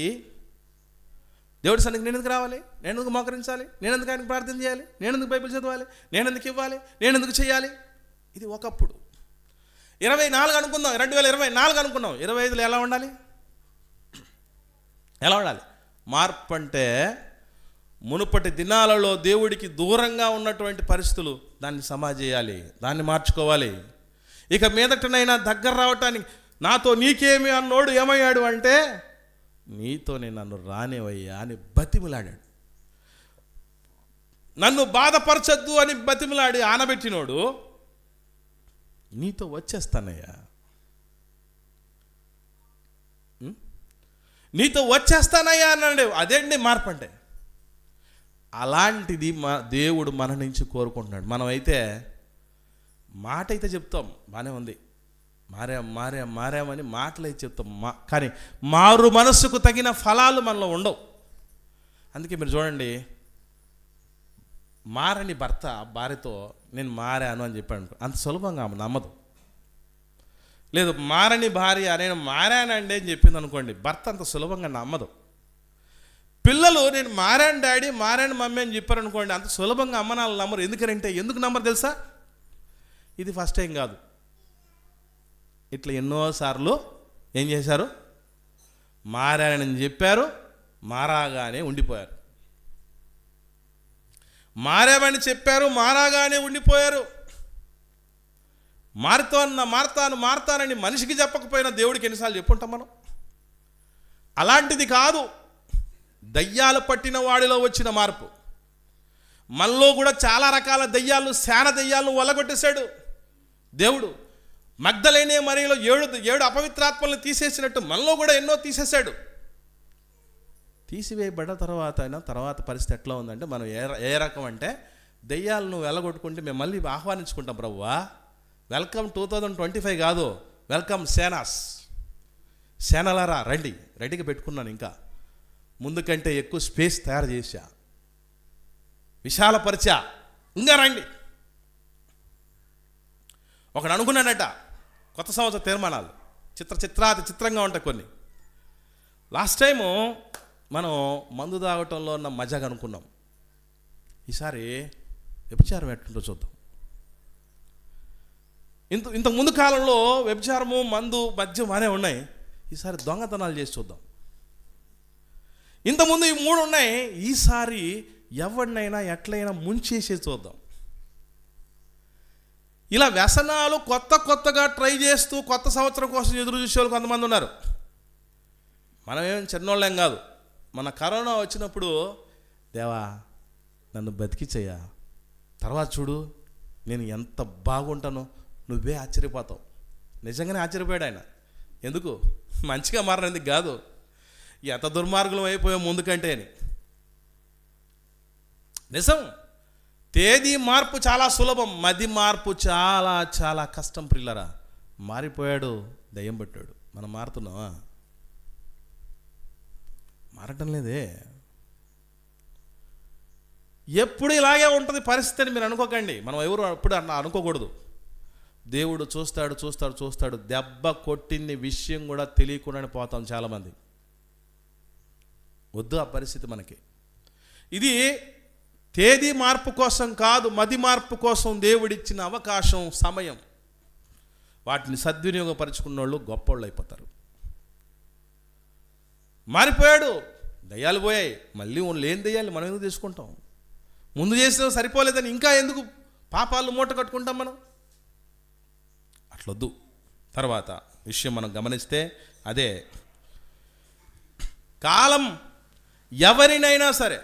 దేవుడి సన్నిధికి నేను ఎందుకు రావాలి, నేను ఎందుకు మోకరించాలి, నేను ఎందుకు ఆయనకు ప్రార్థన చేయాలి, నేను ఎందుకు బైబిల్ చదవాలి, నేను ఎందుకు ఇవ్వాలి, నేను ఎందుకు చేయాలి? ఇది ఒకప్పుడు. 24 అనుకుందాం, 2024 అనుకున్నాం, 25లో ఎలా ఉండాలి? ఎలా ఉండాలి? మార్పు అంటే మునుపటి దినాలలో దేవుడికి దూరంగా ఉన్నటువంటి పరిస్థితులు, దాన్ని సమాజేయాలి, దాన్ని మార్చుకోవాలి. ఇక మీదటనైనా దగ్గర రావటానికి నాతో నీకేమి అన్నోడు ఏమయ్యాడు అంటే, నీతోనే నన్ను రానివయ్యా అని బతిమిలాడాడు. నన్ను బాధపరచద్దు అని బతిమిలాడి ఆనబెట్టినోడు నీతో వచ్చేస్తానయ్యా, నీతో వచ్చేస్తానయ్యా అన్నాడు. అదేంటి మార్పు అంటే? అలాంటిది దేవుడు మన నుంచి కోరుకుంటున్నాడు. మనమైతే మాట అయితే చెప్తాం, బాగానే ఉంది, మారామని మాటలు అయితే చెప్తాం, కానీ మారు మనస్సుకు తగిన ఫలాలు మనలో ఉండవు. అందుకే మీరు చూడండి, మారని భర్త భార్యతో నేను మారాను అని చెప్పాడు, అంత సులభంగా ఆమె నమ్మదు. లేదు, మారని భార్య నేను మారానండి అని చెప్పింది అనుకోండి, భర్త అంత సులభంగా నమ్మదు. పిల్లలు నేను మారాను డాడీ, మారాను మమ్మీ అని చెప్పారు అనుకోండి, అంత సులభంగా అమ్మ నాన్న నమ్మరు. ఎందుకు నమ్మరు తెలుసా? ఇది ఫస్ట్ టైం కాదు, ఇట్లా ఎన్నోసార్లు ఏం చేశారు? మారానని చెప్పారు, మారాగానే ఉండిపోయారు. మారామని చెప్పారు, మారాగానే ఉండిపోయారు. మారతానని మనిషికి చెప్పకపోయినా దేవుడికి ఎన్నిసార్లు చెప్పుంటాం మనం? అలాంటిది కాదు, దయ్యాలు పట్టిన వాడిలో వచ్చిన మార్పు. మనలో కూడా చాలా రకాల దయ్యాలు, శాన దయ్యాలను వలగొట్టేశాడు దేవుడు. మగ్దలేనే మరియలో 7 అపవిత్రాత్మలను తీసేసినట్టు మనలో కూడా ఎన్నో తీసేశాడు. తీసివేయబడ్డ తర్వాత పరిస్థితి ఎట్లా ఉందంటే, మనం ఏ రకం అంటే, దయ్యాలను వెళ్ళగొట్టుకుంటే మేము మళ్ళీ ఆహ్వానించుకుంటాం, ప్రభువా వెల్కమ్ 2025 కాదు, వెల్కమ్ సేనలారా రండి, రెడీగా పెట్టుకున్నాను. ఇంకా ముందు కంటే ఎక్కువ స్పేస్ తయారు చేశా, విశాలపరిచా, ఇంకా రండి. ఒకడు అనుకున్నాడట, కొత్త సంవత్సర తీర్మానాలు చిత్రంగా ఉంటాయి కొన్ని. లాస్ట్ టైము మనం మందు తాగటంలో ఉన్న మజాగా అనుకున్నాం, ఈసారి వ్యభిచారం ఎట్లుంటో చూద్దాం. ఇంత ముందు కాలంలో వ్యభిచారము, మందు, మద్యం బాగానే ఉన్నాయి, ఈసారి దొంగతనాలు చేసి చూద్దాం. ఇంతకుముందు ఈ 3 ఉన్నాయి, ఈసారి ఎవరినైనా ఎట్లయినా ముంచేసి చూద్దాం. ఇలా వ్యసనాలు కొత్తగా ట్రై చేస్తూ కొత్త సంవత్సరం కోసం ఎదురు చూసేవాళ్ళు కొంతమంది ఉన్నారు. మనమేం చిన్నోళ్ళేం కాదు. మన కరోనా వచ్చినప్పుడు, దేవా నన్ను బతికిచ్చయ్యా, తర్వాత చూడు నేను ఎంత బాగుంటానో, నువ్వే ఆశ్చర్యపోతావు. నిజంగానే ఆశ్చర్యపోయాడు ఆయన. ఎందుకు? మంచిగా మారనందుకు కాదు, ఎంత దుర్మార్గులం అయిపోయాం ముందుకంటే అని. నిజం, తేదీ మార్పు చాలా సులభం, మది మార్పు చాలా చాలా కష్టం. ప్రిల్లరా, మారిపోయాడు, దయ్యం పట్టాడు. మనం మారుతున్నావా? మారటం లేదే. ఎప్పుడు ఇలాగే ఉంటుంది పరిస్థితి అని మీరు అనుకోకండి. మనం ఎవరు ఎప్పుడు అనుకోకూడదు. దేవుడు చూస్తాడు చూస్తాడు చూస్తాడు, దెబ్బ కొట్టింది విషయం కూడా తెలియకుండానే పోతాం చాలామంది. వద్దు ఆ పరిస్థితి మనకి. ఇది తేదీ మార్పు కోసం కాదు, మది మార్పు కోసం దేవుడిచ్చిన అవకాశం, సమయం. వాటిని సద్వినియోగపరుచుకున్న వాళ్ళు గొప్పోళ్ళు అయిపోతారు. మారిపోయాడు, దయ్యాలు పోయాయి, మళ్ళీ లేని దయ్యాలు మనం ఎందుకు తీసుకుంటాం? ముందు చేసిన సరిపోలేదని ఇంకా ఎందుకు పాపాలు మూట కట్టుకుంటాం మనం? అట్లొద్దు. తర్వాత విషయం మనం గమనిస్తే అదే, కాలం ఎవరినైనా సరే,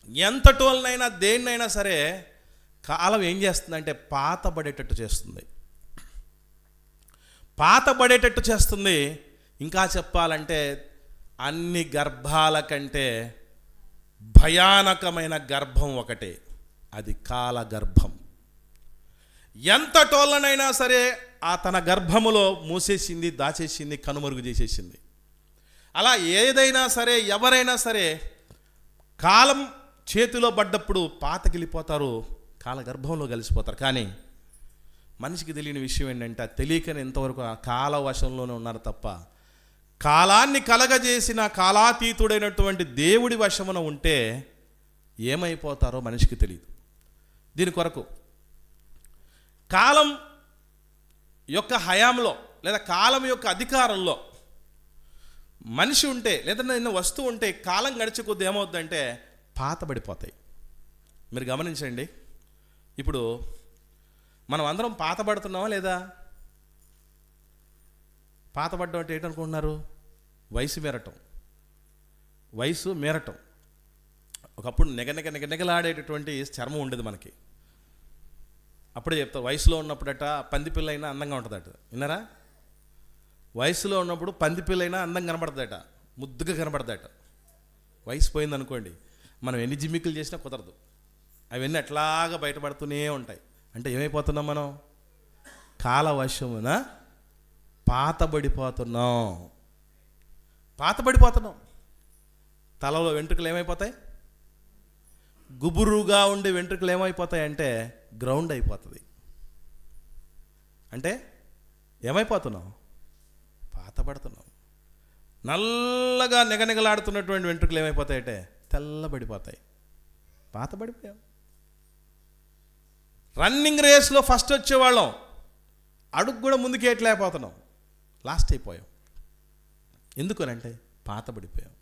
ఎంతటోళ్ళనైనా దేన్నైనా సరే కాలం ఏం చేస్తుందంటే పాతబడేటట్టు చేస్తుంది. పాతబడేటట్టు చేస్తుంది. ఇంకా చెప్పాలంటే అన్ని గర్భాల కంటే భయానకమైన గర్భం ఒకటే, అది కాల గర్భం. ఎంతటోళ్ళనైనా సరే ఆ తన గర్భములో మూసేసింది, దాచేసింది, కనుమరుగు చేసేసింది. అలా ఏదైనా సరే, ఎవరైనా సరే కాలం చేతిలో పడ్డప్పుడు పాతకిలిపోతారు, కాల గర్భంలో కలిసిపోతారు. కానీ మనిషికి తెలియని విషయం ఏంటంటే, తెలియకని ఇంతవరకు ఆ కాల వశంలోనే ఉన్నారు తప్ప, కాలాన్ని కలగజేసిన కాలాతీతుడైనటువంటి దేవుడి వశమున ఉంటే ఏమైపోతారో మనిషికి తెలియదు. దీని కొరకు కాలం యొక్క హయాంలో లేదా కాలం యొక్క అధికారంలో మనిషి ఉంటే, లేదా నిన్న వస్తువు ఉంటే, కాలం గడిచే కొద్ది ఏమవుతుందంటే పాతబడిపోతాయి. మీరు గమనించండి, ఇప్పుడు మనం అందరం పాతబడుతున్నామా లేదా? పాతబడ్డం అంటే ఏంటనుకుంటున్నారు? వయసు మేరటం. ఒకప్పుడు నెగలాడేటటువంటి చర్మం ఉండేది మనకి. అప్పుడే చెప్తా, వయసులో ఉన్నప్పుడట పందిపిల్ల అయినా అందంగా ఉంటుందట. విన్నారా? వయసులో ఉన్నప్పుడు పందిపిల్ల అయినా అందంగా కనబడుతుందట, ముద్దుగా కనబడుతుందట. వయసు పోయిందనుకోండి, మనం ఎన్ని జిమ్మికులు చేసినా కుదరదు. అవన్నీ అట్లాగా బయటపడుతూనే ఉంటాయి. అంటే ఏమైపోతున్నాం మనం? కాలవశమున పాతబడిపోతున్నాం. తలలో వెంట్రుకలు ఏమైపోతాయి? గుబురుగా ఉండే వెంట్రుకలు ఏమైపోతాయి అంటే గ్రౌండ్ అయిపోతుంది. అంటే ఏమైపోతున్నాం? పాతబడుతున్నాం. నల్లగా నెగనెగలాడుతున్నటువంటి వెంట్రుకలు ఏమైపోతాయంటే తెల్లబడిపోతాయి. పాతబడిపోయాం. రన్నింగ్ రేస్లో ఫస్ట్ వచ్చేవాళ్ళం, అడుగు కూడా ముందుకు ఏట్లేకపోతున్నాం, లాస్ట్ అయిపోయాం. ఎందుకనంటే పాతబడిపోయాం.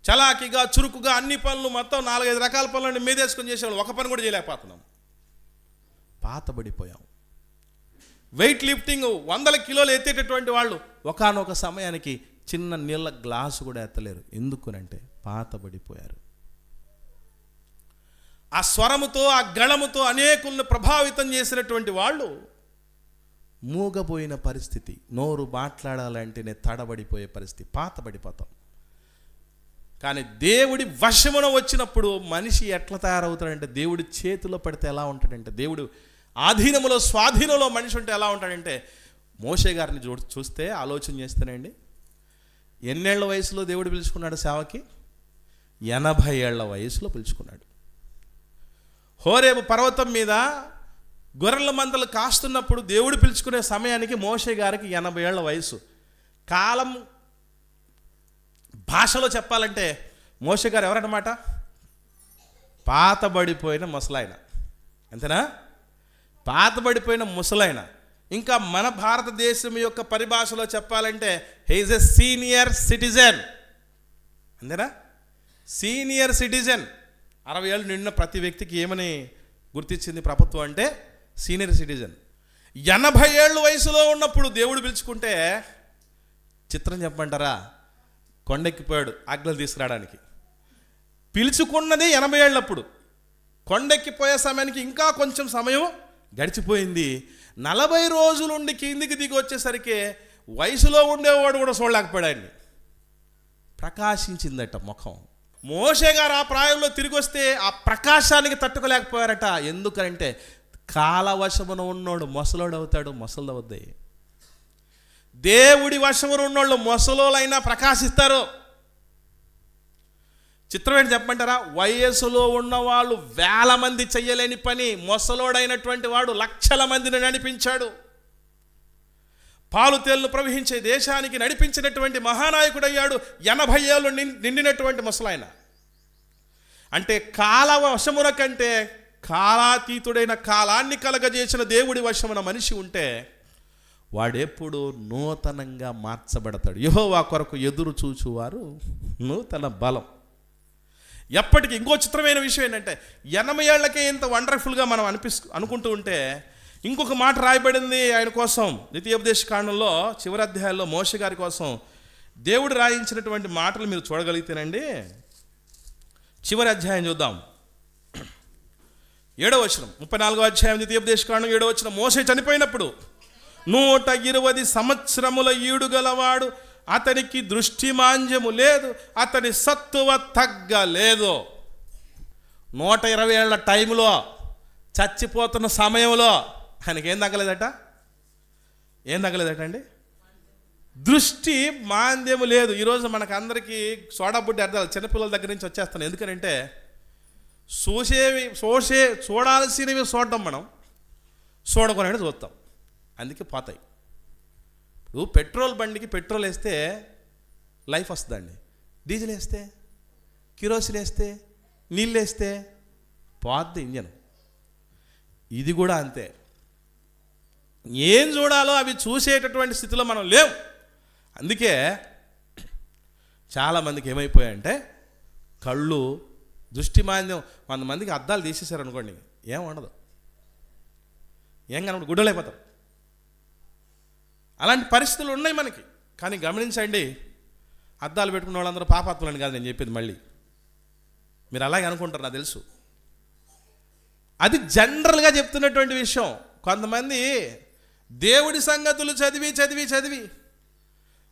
చలాకీగా, చురుకుగా అన్ని పనులు మొత్తం 4-5 రకాల పనులను మీదేసుకొని చేసేవాళ్ళు, ఒక పని కూడా చేయలేకపోతున్నాం. పాతబడిపోయాం. వెయిట్ లిఫ్టింగ్ 100 కిలోలు ఎత్తేటటువంటి వాళ్ళు ఒకానొక సమయానికి చిన్న నీళ్ళ గ్లాసు కూడా ఎత్తలేరు. ఎందుకునంటే పాతబడిపోయారు. ఆ స్వరముతో, ఆ గళముతో అనేకులను ప్రభావితం చేసినటువంటి వాళ్ళు మూగబోయిన పరిస్థితి, నోరు మాట్లాడాలంటేనే తడబడిపోయే పరిస్థితి, పాతబడిపోతాం. కానీ దేవుడి వశమున వచ్చినప్పుడు మనిషి ఎట్లా తయారవుతాడంటే, దేవుడి చేతిలో పడితే ఎలా ఉంటాడంటే, దేవుడు ఆధీనములో, స్వాధీనంలో మనిషి ఉంటే ఎలా ఉంటాడంటే, మోషే గారిని చూస్తే ఆలోచన చేస్తేనండి, ఎన్నేళ్ల వయసులో దేవుడు పిలుచుకున్నాడు సేవకి? 80 ఏళ్ల వయసులో పిలుచుకున్నాడు. హోరేబు పర్వతం మీద గొర్రెల మందలు కాస్తున్నప్పుడు దేవుడు పిలుచుకునే సమయానికి మోషే గారికి 80 ఏళ్ల వయసు. కాలం భాషలో చెప్పాలంటే మోషే గారు ఎవరన్నమాట? పాతబడిపోయిన ముసలాయన. అంతేనా? పాతబడిపోయిన ముసలాయన. ఇంకా మన భారతదేశం యొక్క పరిభాషలో చెప్పాలంటే హీఈస్ ఎ సీనియర్ సిటిజన్. అంతేనా? Senior citizen. 60 ఏళ్ళు నిండిన ప్రతి వ్యక్తికి ఏమని గుర్తించింది ప్రభుత్వం అంటే సీనియర్ సిటిజన్. 80 ఏళ్ళు వయసులో ఉన్నప్పుడు దేవుడు పిలుచుకుంటే, చిత్రం చెప్పమంటారా, కొండెక్కిపోయాడు ఆజ్ఞలు తీసుకురావడానికి. పిలుచుకున్నది 80 ఏళ్ళప్పుడు, కొండెక్కిపోయే సమయానికి ఇంకా కొంచెం సమయం గడిచిపోయింది. 40 రోజులుండి కిందికి దిగి వచ్చేసరికి వయసులో ఉండేవాడు కూడా చూడలేకపోయాడు. ప్రకాశించిందట ముఖం. మోషే గారు ఆ ప్రాయంలో తిరిగి వస్తే ఆ ప్రకాశానికి తట్టుకోలేకపోయారట. ఎందుకంటే కాలవశమున ఉన్నోడు మొసలోడు అవుతాడు, మొసలవుద్ది. దేవుడి వశమున ఉన్నోళ్ళు మొసలోలైనా ప్రకాశిస్తారు. చిత్రం ఏంటి చెప్పమంటారా? వయస్సులో ఉన్నవాళ్ళు వేల మంది చెయ్యలేని పని ముసలోడైనటువంటి వాడు లక్షల మందిని నడిపించాడు. పాలు తేళ్లు ప్రవహించే దేశానికి నడిపించినటువంటి మహానాయకుడయ్యాడు 80 ఏళ్ళు నిండినటువంటి ముసలాయన. అంటే కాల వశమున కంటే కాలాతీతుడైన, కాలాన్ని కలగజేసిన దేవుడి వశమున మనిషి ఉంటే వాడెప్పుడు నూతనంగా మార్చబడతాడు. యెహోవా కొరకు ఎదురు చూచువారు నూతన బలం. ఎప్పటికీ ఇంకో చిత్రమైన విషయం ఏంటంటే 80 ఏళ్లకే ఇంత వండర్ఫుల్గా మనం అనుకుంటూ ఉంటే ఇంకొక మాట రాయబడింది ఆయన కోసం. ద్వితీయోపదేశ కాండంలో చివరి అధ్యాయంలో మోషే గారి కోసం దేవుడు రాయించినటువంటి మాటలు మీరు చూడగలిగితేనండి, చివరి అధ్యాయం చూద్దాం. 7వ వచనం, 34వ అధ్యాయం ద్వితీయోపదేశ కాండం 7వ వచనం. మోషే చనిపోయినప్పుడు 120 సంవత్సరముల ఈడు గలవాడు, అతనికి దృష్టిమాంద్యము లేదు, అతని సత్తువ తగ్గలేదు. 120 ఏళ్ల టైంలో, చచ్చిపోతున్న సమయంలో ఆయనకి ఏం తగ్గలేదట? ఏం తగ్గలేదట అండి? దృష్టి మాంద్యము లేదు. ఈరోజు మనకు అందరికీ సోడా బుడ్డి అర్థాలు చిన్నపిల్లల దగ్గర నుంచి వచ్చేస్తాను. ఎందుకంటే చూడాల్సినవి చూడడం, మనం చూడకొనేది చూస్తాం, అందుకే పోతాయి. ఇప్పుడు పెట్రోల్ బండికి పెట్రోల్ వేస్తే లైఫ్ వస్తుందండి, డీజిల్ వేస్తే, కిరోసిన్ వేస్తే, నీళ్ళు వేస్తే పోద్ది ఇంజన్. ఇది కూడా అంతే. ఏం చూడాలో అవి చూసేటటువంటి స్థితిలో మనం లేవు. అందుకే చాలామందికి ఏమైపోయాయంటే కళ్ళు దృష్టిమాంద్యం. 100 మందికి అద్దాలు తీసేశారు అనుకోండి, ఏం ఉండదు, ఏం కనబడి గుడ్డలైపోతారు. అలాంటి పరిస్థితులు ఉన్నాయి మనకి. కానీ గమనించండి, అద్దాలు పెట్టుకున్న వాళ్ళందరూ పాపాత్ములని కాదు నేను చెప్పేది. మళ్ళీ మీరు అలాగే అనుకుంటారు, నాకు తెలుసు. అది జనరల్గా చెప్తున్నటువంటి విషయం. కొంతమంది దేవుడి సంగతులు చదివి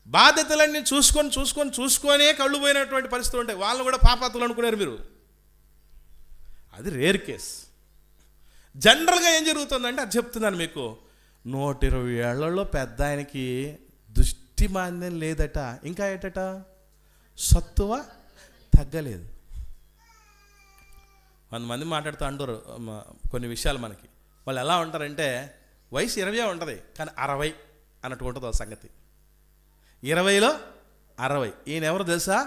బాధ్యతలన్నీ చూసుకొనే కళ్ళు పోయినటువంటి పరిస్థితులు ఉంటాయి. వాళ్ళని కూడా పాపాత్ములు అనుకున్నారు మీరు. అది రేర్ కేస్. జనరల్గా ఏం జరుగుతుందంటే అది చెప్తున్నాను మీకు. 120 ఏళ్లలో పెద్ద ఆయనకి దృష్టి మాంద్యం లేదట, ఇంకా ఏటట? సత్తువ తగ్గలేదు. 100 మంది మాట్లాడుతూ అంటారు కొన్ని విషయాలు మనకి. వాళ్ళు ఎలా ఉంటారంటే వయసు 20 ఉంటుంది కానీ 60 అన్నట్టు ఉంటుంది ఆ సంగతి. 20లో 60. ఈయన ఎవరు తెలుసా?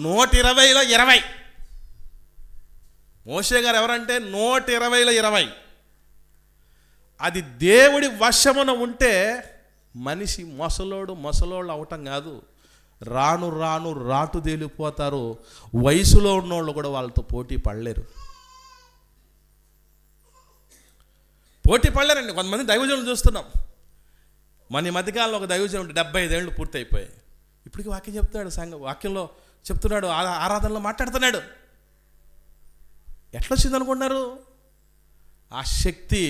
120లో 20. మోషే గారు ఎవరంటే 120లో 20. అది దేవుడి వశమున ఉంటే మనిషి మొసలోళ్ళు అవటం కాదు, రాను రాటు తేలిపోతారు. వయసులో ఉన్నోళ్ళు కూడా వాళ్ళతో పోటీ పడలేరు. కొంతమంది దైవజనులు చూస్తున్నాం. మన ఈ మధ్యకాలంలో ఒక దైవజనుడు 75 ఏళ్ళు పూర్తి అయిపోయాయి. ఇప్పటికీ వాక్యం చెప్తున్నాడు, వాక్యంలో చెప్తున్నాడు, ఆరాధనలో మాట్లాడుతున్నాడు. ఎట్లా వచ్చింది అనుకున్నారు? ఆ శక్తి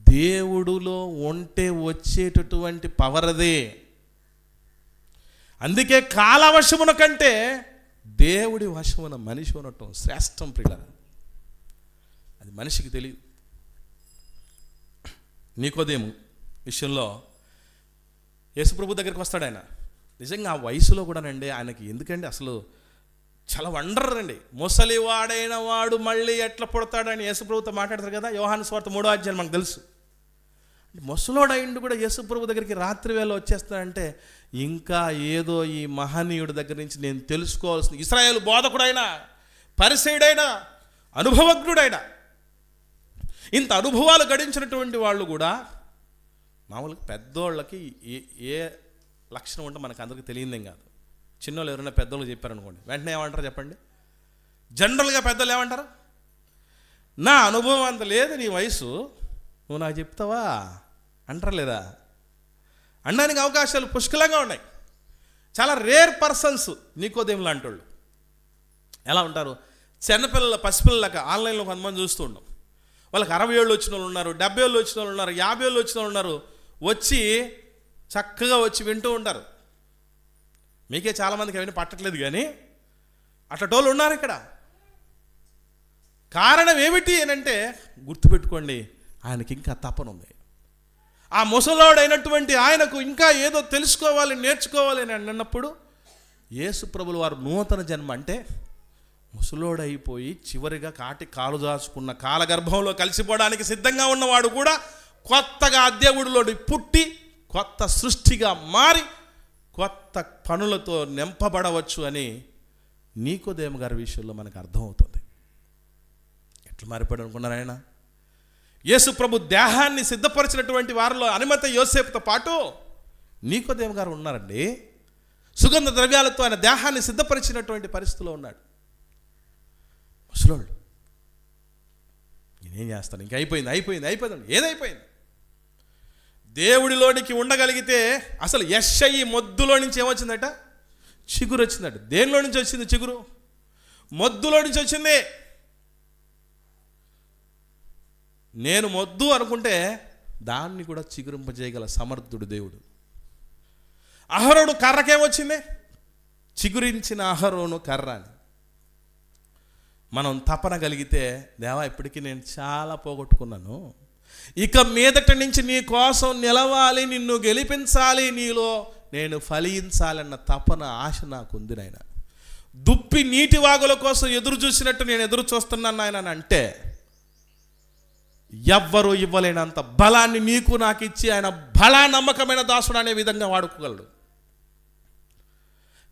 దేవుడులో ఉంటే వచ్చేటటువంటి పవర్ అదే. అందుకే కాల వశమున కంటే దేవుడి వశమున మనిషి ఉండటం శ్రేష్టం ప్రియులారా. అది మనిషికి తెలియదు. నికోదేము విషయంలో యేసుప్రభు దగ్గరికి వస్తాడు ఆయన. నిజంగా ఆ వయసులో కూడానండి ఆయనకి ఎందుకండి అసలు చాలా వండర్ అండి. ముసలివాడైన వాడు మళ్ళీ ఎట్లా పుడతాడని యేసుప్రభుతో మాట్లాడతారు కదా, యోహాను సువార్త 3వ అధ్యాయం మనకు తెలుసు. ముసలోడైండు కూడా యేసుప్రభు దగ్గరికి రాత్రి వేళ వచ్చేస్తాడంటే ఇంకా ఏదో ఈ మహనీయుడి దగ్గర నుంచి నేను తెలుసుకోవాల్సిన, ఇశ్రాయేలు బోధకుడైనా, పరిసయ్యుడైనా, అనుభవజ్ఞుడైనా, ఇంత అనుభవాలు గడించినటువంటి వాళ్ళు కూడా మామూలుగా పెద్దోళ్ళకి ఏ లక్షణం ఉంటే మనకు అందరికీ తెలియదేం కాదు. చిన్నోళ్ళు ఎవరైనా పెద్దోళ్ళు చెప్పారనుకోండి, వెంటనే ఏమంటారు చెప్పండి? జనరల్గా పెద్దలు ఏమంటారు? నా అనుభవం అంత లేదు, నీ వయసు, నువ్వు నాకు చెప్తావా అంటారు లేదా? అనడానికి అవకాశాలు పుష్కలంగా ఉన్నాయి. చాలా రేర్ పర్సన్స్ నికోదేము లాంటి వాళ్ళు. ఎలా ఉంటారు? చిన్నపిల్లల పసిపిల్లలక ఆన్లైన్లో కొంతమంది చూస్తూ ఉన్నాం. వాళ్ళకి 60 ఏళ్ళు వచ్చిన వాళ్ళు ఉన్నారు, 70 ఏళ్ళు వచ్చిన వాళ్ళు ఉన్నారు, 50 ఏళ్ళు వచ్చిన వాళ్ళు ఉన్నారు. వచ్చి చక్కగా వచ్చి వింటూ ఉంటారు. మీకే చాలామందికి అవన్నీ పట్టట్లేదు కానీ అట్లటోళ్ళు ఉన్నారు ఇక్కడ. కారణం ఏమిటి అని అంటే గుర్తుపెట్టుకోండి, ఆయనకి ఇంకా తపన ఉంది. ఆ ముసలోడైనటువంటి ఆయనకు ఇంకా ఏదో తెలుసుకోవాలి, నేర్చుకోవాలి అని అన్నప్పుడు యేసు ప్రభుల వారు నూతన జన్మ అంటే ముసలోడైపోయి చివరిగా కాలు దాచుకున్న కాలగర్భంలో కలిసిపోవడానికి సిద్ధంగా ఉన్నవాడు కూడా కొత్తగా దేవుడిలోని పుట్టి కొత్త సృష్టిగా మారి కొత్త పనులతో నింపబడవచ్చు అని నీకోదేము గారి విషయంలో మనకు అర్థమవుతుంది. ఎట్లా మారిపోయాడు అనుకున్నారు ఆయన? యేసు ప్రభు దేహాన్ని సిద్ధపరిచినటువంటి వారిలో అనిమత యోసేపుతో పాటు నీకోదేము గారు ఉన్నారండి. సుగంధ ద్రవ్యాలతో ఆయన దేహాన్ని సిద్ధపరిచినటువంటి పరిస్థితిలో ఉన్నాడు. ముసలోళ్ళు నేనేం చేస్తాను, ఇంక అయిపోయింది. ఏదైపోయింది? దేవుడిలోనికి ఉండగలిగితే అసలు యెషయి మొద్దులో నుంచి ఏమొచ్చిందట? చిగురు వచ్చిందట. దేనిలో నుంచి వచ్చింది చిగురు? మొద్దులో నుంచి వచ్చింది. నేను మొద్దు అనుకుంటే దాన్ని కూడా చిగురింపజేయగల సమర్థుడు దేవుడు. అహరోను కర్రకేమొచ్చింది? చిగురించిన అహరోను కర్ర అని. మనం తపన కలిగితే, దేవా ఇప్పటికీ నేను చాలా పోగొట్టుకున్నాను, ఇక మీదట నుంచి నీ కోసం నిలవాలి, నిన్ను గెలిపించాలి, నీలో నేను ఫలించాలన్న తపన ఆశ నాకుంది నాయన. దుప్పి నీటి వాగుల కోసం ఎదురు చూసినట్టు నేను ఎదురు చూస్తున్నాను నాయన అంటే ఎవ్వరూ ఇవ్వలేనంత బలాన్ని నీకు నాకు ఇచ్చి ఆయన బలా నమ్మకమైన దాసుడు అనే విధంగా వాడుకోగలడు.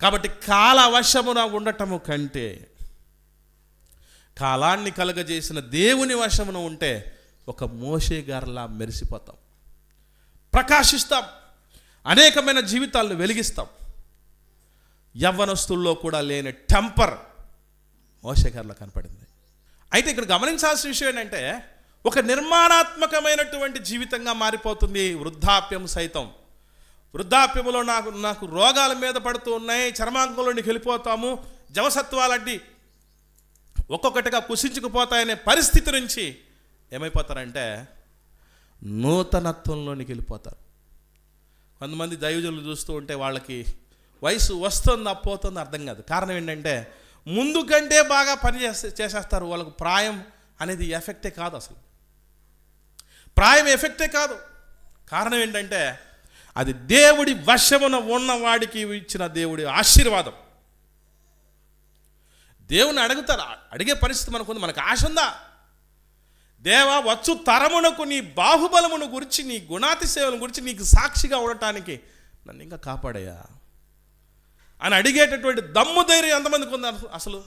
కాబట్టి కాల వశమున ఉండటము కంటే కాలాన్ని కలగజేసిన దేవుని వశమున ఉంటే ఒక మోషే గారిలా మెరిసిపోతాం, ప్రకాశిస్తాం, అనేకమైన జీవితాలను వెలిగిస్తాం. యవ్వనస్తుల్లో కూడా లేని టెంపర్ మోషే గారిలో కనపడింది. అయితే ఇక్కడ గమనించాల్సిన విషయం ఏంటంటే ఒక నిర్మాణాత్మకమైనటువంటి జీవితంగా మారిపోతుంది వృద్ధాప్యం సైతం. వృద్ధాప్యములో నాకు రోగాల మీద పడుతూ ఉన్నాయి, చర్మాంగంలోనికి వెళ్ళిపోతాము, జవసత్వాలన్నీ ఒక్కొక్కటిగా కుసించుకుపోతాయనే పరిస్థితి నుంచి ఏమైపోతారంటే నూతనత్వంలోనికి వెళ్ళిపోతారు. కొంతమంది దైవజనులు చూస్తూ ఉంటే వాళ్ళకి వయసు వస్తుందా పోతుందో అర్థం కాదు. కారణం ఏంటంటే ముందు కంటే బాగా పని చేసేస్తారు. వాళ్ళకు ప్రాయం అనేది ఎఫెక్టే కాదు, అసలు ప్రాయం ఎఫెక్టే కాదు. కారణం ఏంటంటే అది దేవుడి వశమున ఉన్నవాడికి ఇచ్చిన దేవుడి ఆశీర్వాదం. దేవుని అడుగుతారు, అడిగే పరిస్థితి మనకుంది. మనకు ఆశ ఉందా? దేవా వచ్చు తరమునకు నీ బాహుబలమును గురించి, నీ గుణాతిశయములను గురించి నీకు సాక్షిగా ఉండటానికి నన్ను ఇంకా కాపాడయ్యా అని అడిగేటటువంటి దమ్ము ధైర్యం ఎంతమందికి ఉంది అసలు?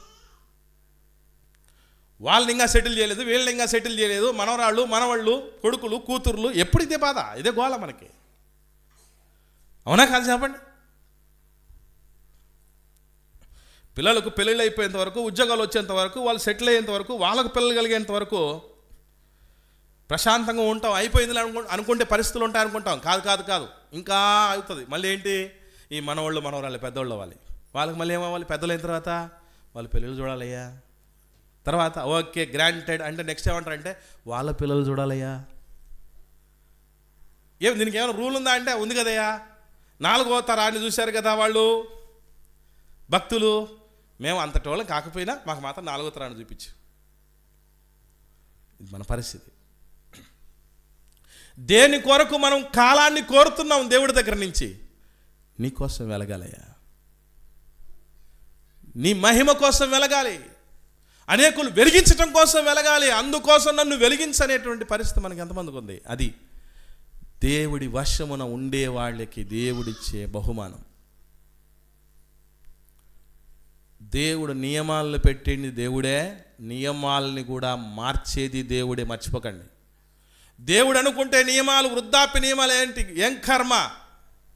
వాళ్ళని ఇంకా సెటిల్ చేయలేదు, వీళ్ళని ఇంకా సెటిల్ చేయలేదు, మనవరాళ్ళు మనవాళ్ళు కొడుకులు కూతుర్లు, ఎప్పుడు ఇదే బాధ, ఇదే గోళ మనకి. అవునా కాదు చెప్పండి? పిల్లలకు పెళ్ళిళ్ళు అయిపోయేంత వరకు, ఉద్యోగాలు వచ్చేంత వరకు, వాళ్ళు సెటిల్ అయ్యేంత వరకు, వాళ్ళకు పిల్లలు కలిగేంత వరకు ప్రశాంతంగా ఉంటాం. అయిపోయింది అనుకుంటే పరిస్థితులు ఉంటాయి అనుకుంటాం. కాదు, ఇంకా అవుతుంది. మళ్ళీ ఏంటి? ఈ మనవాళ్ళు మనవరాళ్ళు పెద్దవాళ్ళు అవ్వాలి. వాళ్ళకి మళ్ళీ ఏమవ్వాలి? పెద్దలు అయిన తర్వాత వాళ్ళు పిల్లలు చూడాలయ్యా. తర్వాత ఓకే గ్రాంటెడ్ అంటే నెక్స్ట్ ఏమంటారంటే వాళ్ళ పిల్లలు చూడాలయ్యా. దీనికి ఏమైనా రూల్ ఉందా అంటే ఉంది కదయ్యా. 4వ తరాన్ని చూశారు కదా వాళ్ళు భక్తులు, మేము అంతటి వాళ్ళం కాకపోయినా మాకు మాత్రం 4వ తరాన్ని చూపించు. ఇది మన పరిస్థితి. దేని కొరకు మనం కాలాన్ని కోరుతున్నాం దేవుడి దగ్గర నుంచి? నీ కోసం వెలగాలయ్యా, నీ మహిమ కోసం వెలగాలి, అనేకులు వెలిగించటం కోసం వెలగాలి. అందుకోసం నన్ను వెలిగించనేటువంటి పరిస్థితి మనకి ఎంతమందికి ఉంది? అది దేవుడి వశమున ఉండే వాళ్ళకి దేవుడిచ్చే బహుమానం. దేవుడు నియమాలను పెట్టింది దేవుడే, నియమాలని కూడా మార్చేది దేవుడే, మర్చిపోకండి. దేవుడు అనుకుంటే నియమాలు, వృద్ధాప్య నియమాలు ఏంటి? ఏం కర్మ?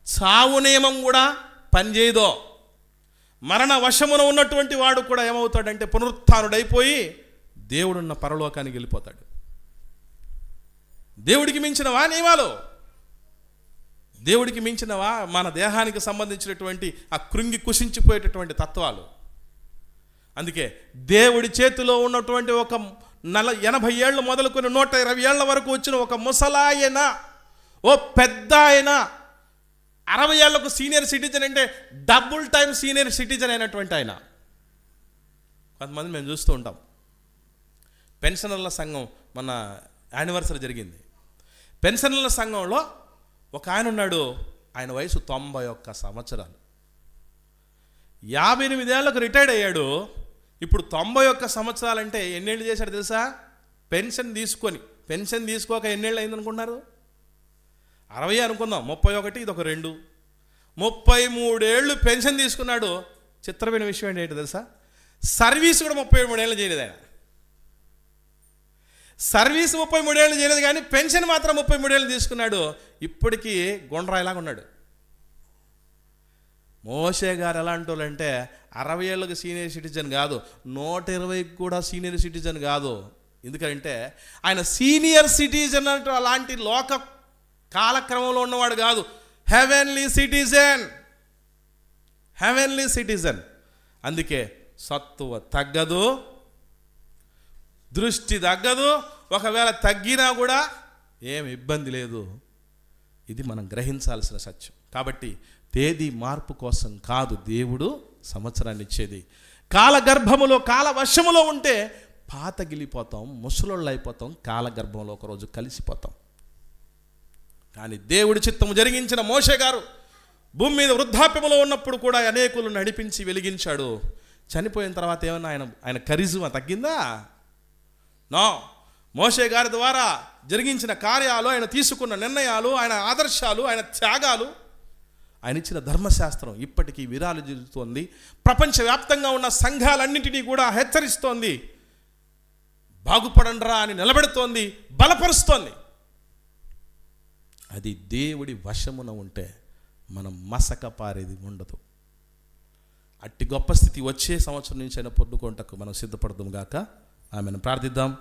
చావు నియమం కూడా పనిచేయదో. మరణ వశమున ఉన్నటువంటి వాడు కూడా ఏమవుతాడంటే పునరుత్థానుడైపోయి దేవుడున్న పరలోకానికి వెళ్ళిపోతాడు. దేవుడికి మించినవా నియమాలు? దేవుడికి మించినవా మన దేహానికి సంబంధించినటువంటి ఆ కృంగి కుసించిపోయేటటువంటి తత్వాలు? అందుకే దేవుడి చేతిలో ఉన్నటువంటి ఒక 80 ఏళ్ళు మొదలుకొని 120 ఏళ్ల వరకు వచ్చిన ఒక ముసలాయన, ఓ పెద్ద ఆయన, 60 ఏళ్లకు సీనియర్ సిటిజన్ అంటే డబుల్ టైం సీనియర్ సిటిజన్ అయినటువంటి ఆయన. కొంతమంది మేము చూస్తూ ఉంటాం. పెన్షనర్ల సంఘం మన యానివర్సరీ జరిగింది. పెన్షనర్ల సంఘంలో ఒక ఆయన ఉన్నాడు, ఆయన వయసు 91 సంవత్సరాలు. 58 ఏళ్లకు రిటైర్డ్ అయ్యాడు. ఇప్పుడు 91 సంవత్సరాలంటే ఎన్నేళ్ళు చేశాడు తెలుసా? పెన్షన్ తీసుకోక ఎన్నేళ్ళు అయింది అనుకున్నారు? 60 అనుకుందాం, 31 ఇది ఒక 2, 33 ఏళ్ళు పెన్షన్ తీసుకున్నాడు. చిత్రమైన విషయం ఏంటి తెలుసా? సర్వీస్ కూడా 33 ఏళ్ళు చేయలేదు ఆయన. సర్వీస్ 33 ఏళ్ళు చేయలేదు, కానీ పెన్షన్ మాత్రం 33 ఏళ్ళు తీసుకున్నాడు. ఇప్పటికీ గుండ్రాయిలాగా ఉన్నాడు. మోషే గారు ఎలాంటి వాళ్ళు అంటే 60 ఏళ్ళకి సీనియర్ సిటిజన్ కాదు, 120కి కూడా సీనియర్ సిటిజన్ కాదు. ఎందుకంటే ఆయన సీనియర్ సిటిజన్ అంటూ అలాంటి లోక కాలక్రమంలో ఉన్నవాడు కాదు. Heavenly citizen. అందుకే సత్తువ తగ్గదు, దృష్టి తగ్గదు. ఒకవేళ తగ్గినా కూడా ఏం ఇబ్బంది లేదు. ఇది మనం గ్రహించాల్సిన సత్యం. కాబట్టి తేదీ మార్పు కోసం కాదు దేవుడు సంవత్సరాన్ని ఇచ్చేది. కాలగర్భములో కాలవశములో ఉంటే పాతగిలిపోతాం, ముసలోళ్ళు అయిపోతాం, కాలగర్భంలో ఒకరోజు కలిసిపోతాం. కానీ దేవుడి చిత్తము జరిగించిన మోషే గారు భూమి మీద వృద్ధాప్యములో ఉన్నప్పుడు కూడా అనేకులు నడిపించి వెలిగించాడు. చనిపోయిన తర్వాత ఏమన్నా ఆయన కరిజ్మా తగ్గిందా? నో. మోషే గారి ద్వారా జరిగించిన కార్యాలు, ఆయన తీసుకున్న నిర్ణయాలు, ఆయన ఆదర్శాలు, ఆయన త్యాగాలు, ఆయన ఇచ్చిన ధర్మశాస్త్రం ఇప్పటికీ విరాలు జరుగుతోంది. ప్రపంచవ్యాప్తంగా ఉన్న సంఘాలన్నింటినీ కూడా హెచ్చరిస్తోంది. బాగుపడండ్రా అని నిలబెడుతోంది, బలపరుస్తోంది. అది దేవుడి వశమున ఉంటే మనం మసక పారేది ఉండదు. అట్టి గొప్ప స్థితి వచ్చే సంవత్సరం నుంచి అయినా పొందుకొనుటకు మనం సిద్ధపడదాం గాక. ఆమెను ప్రార్థిద్దాం.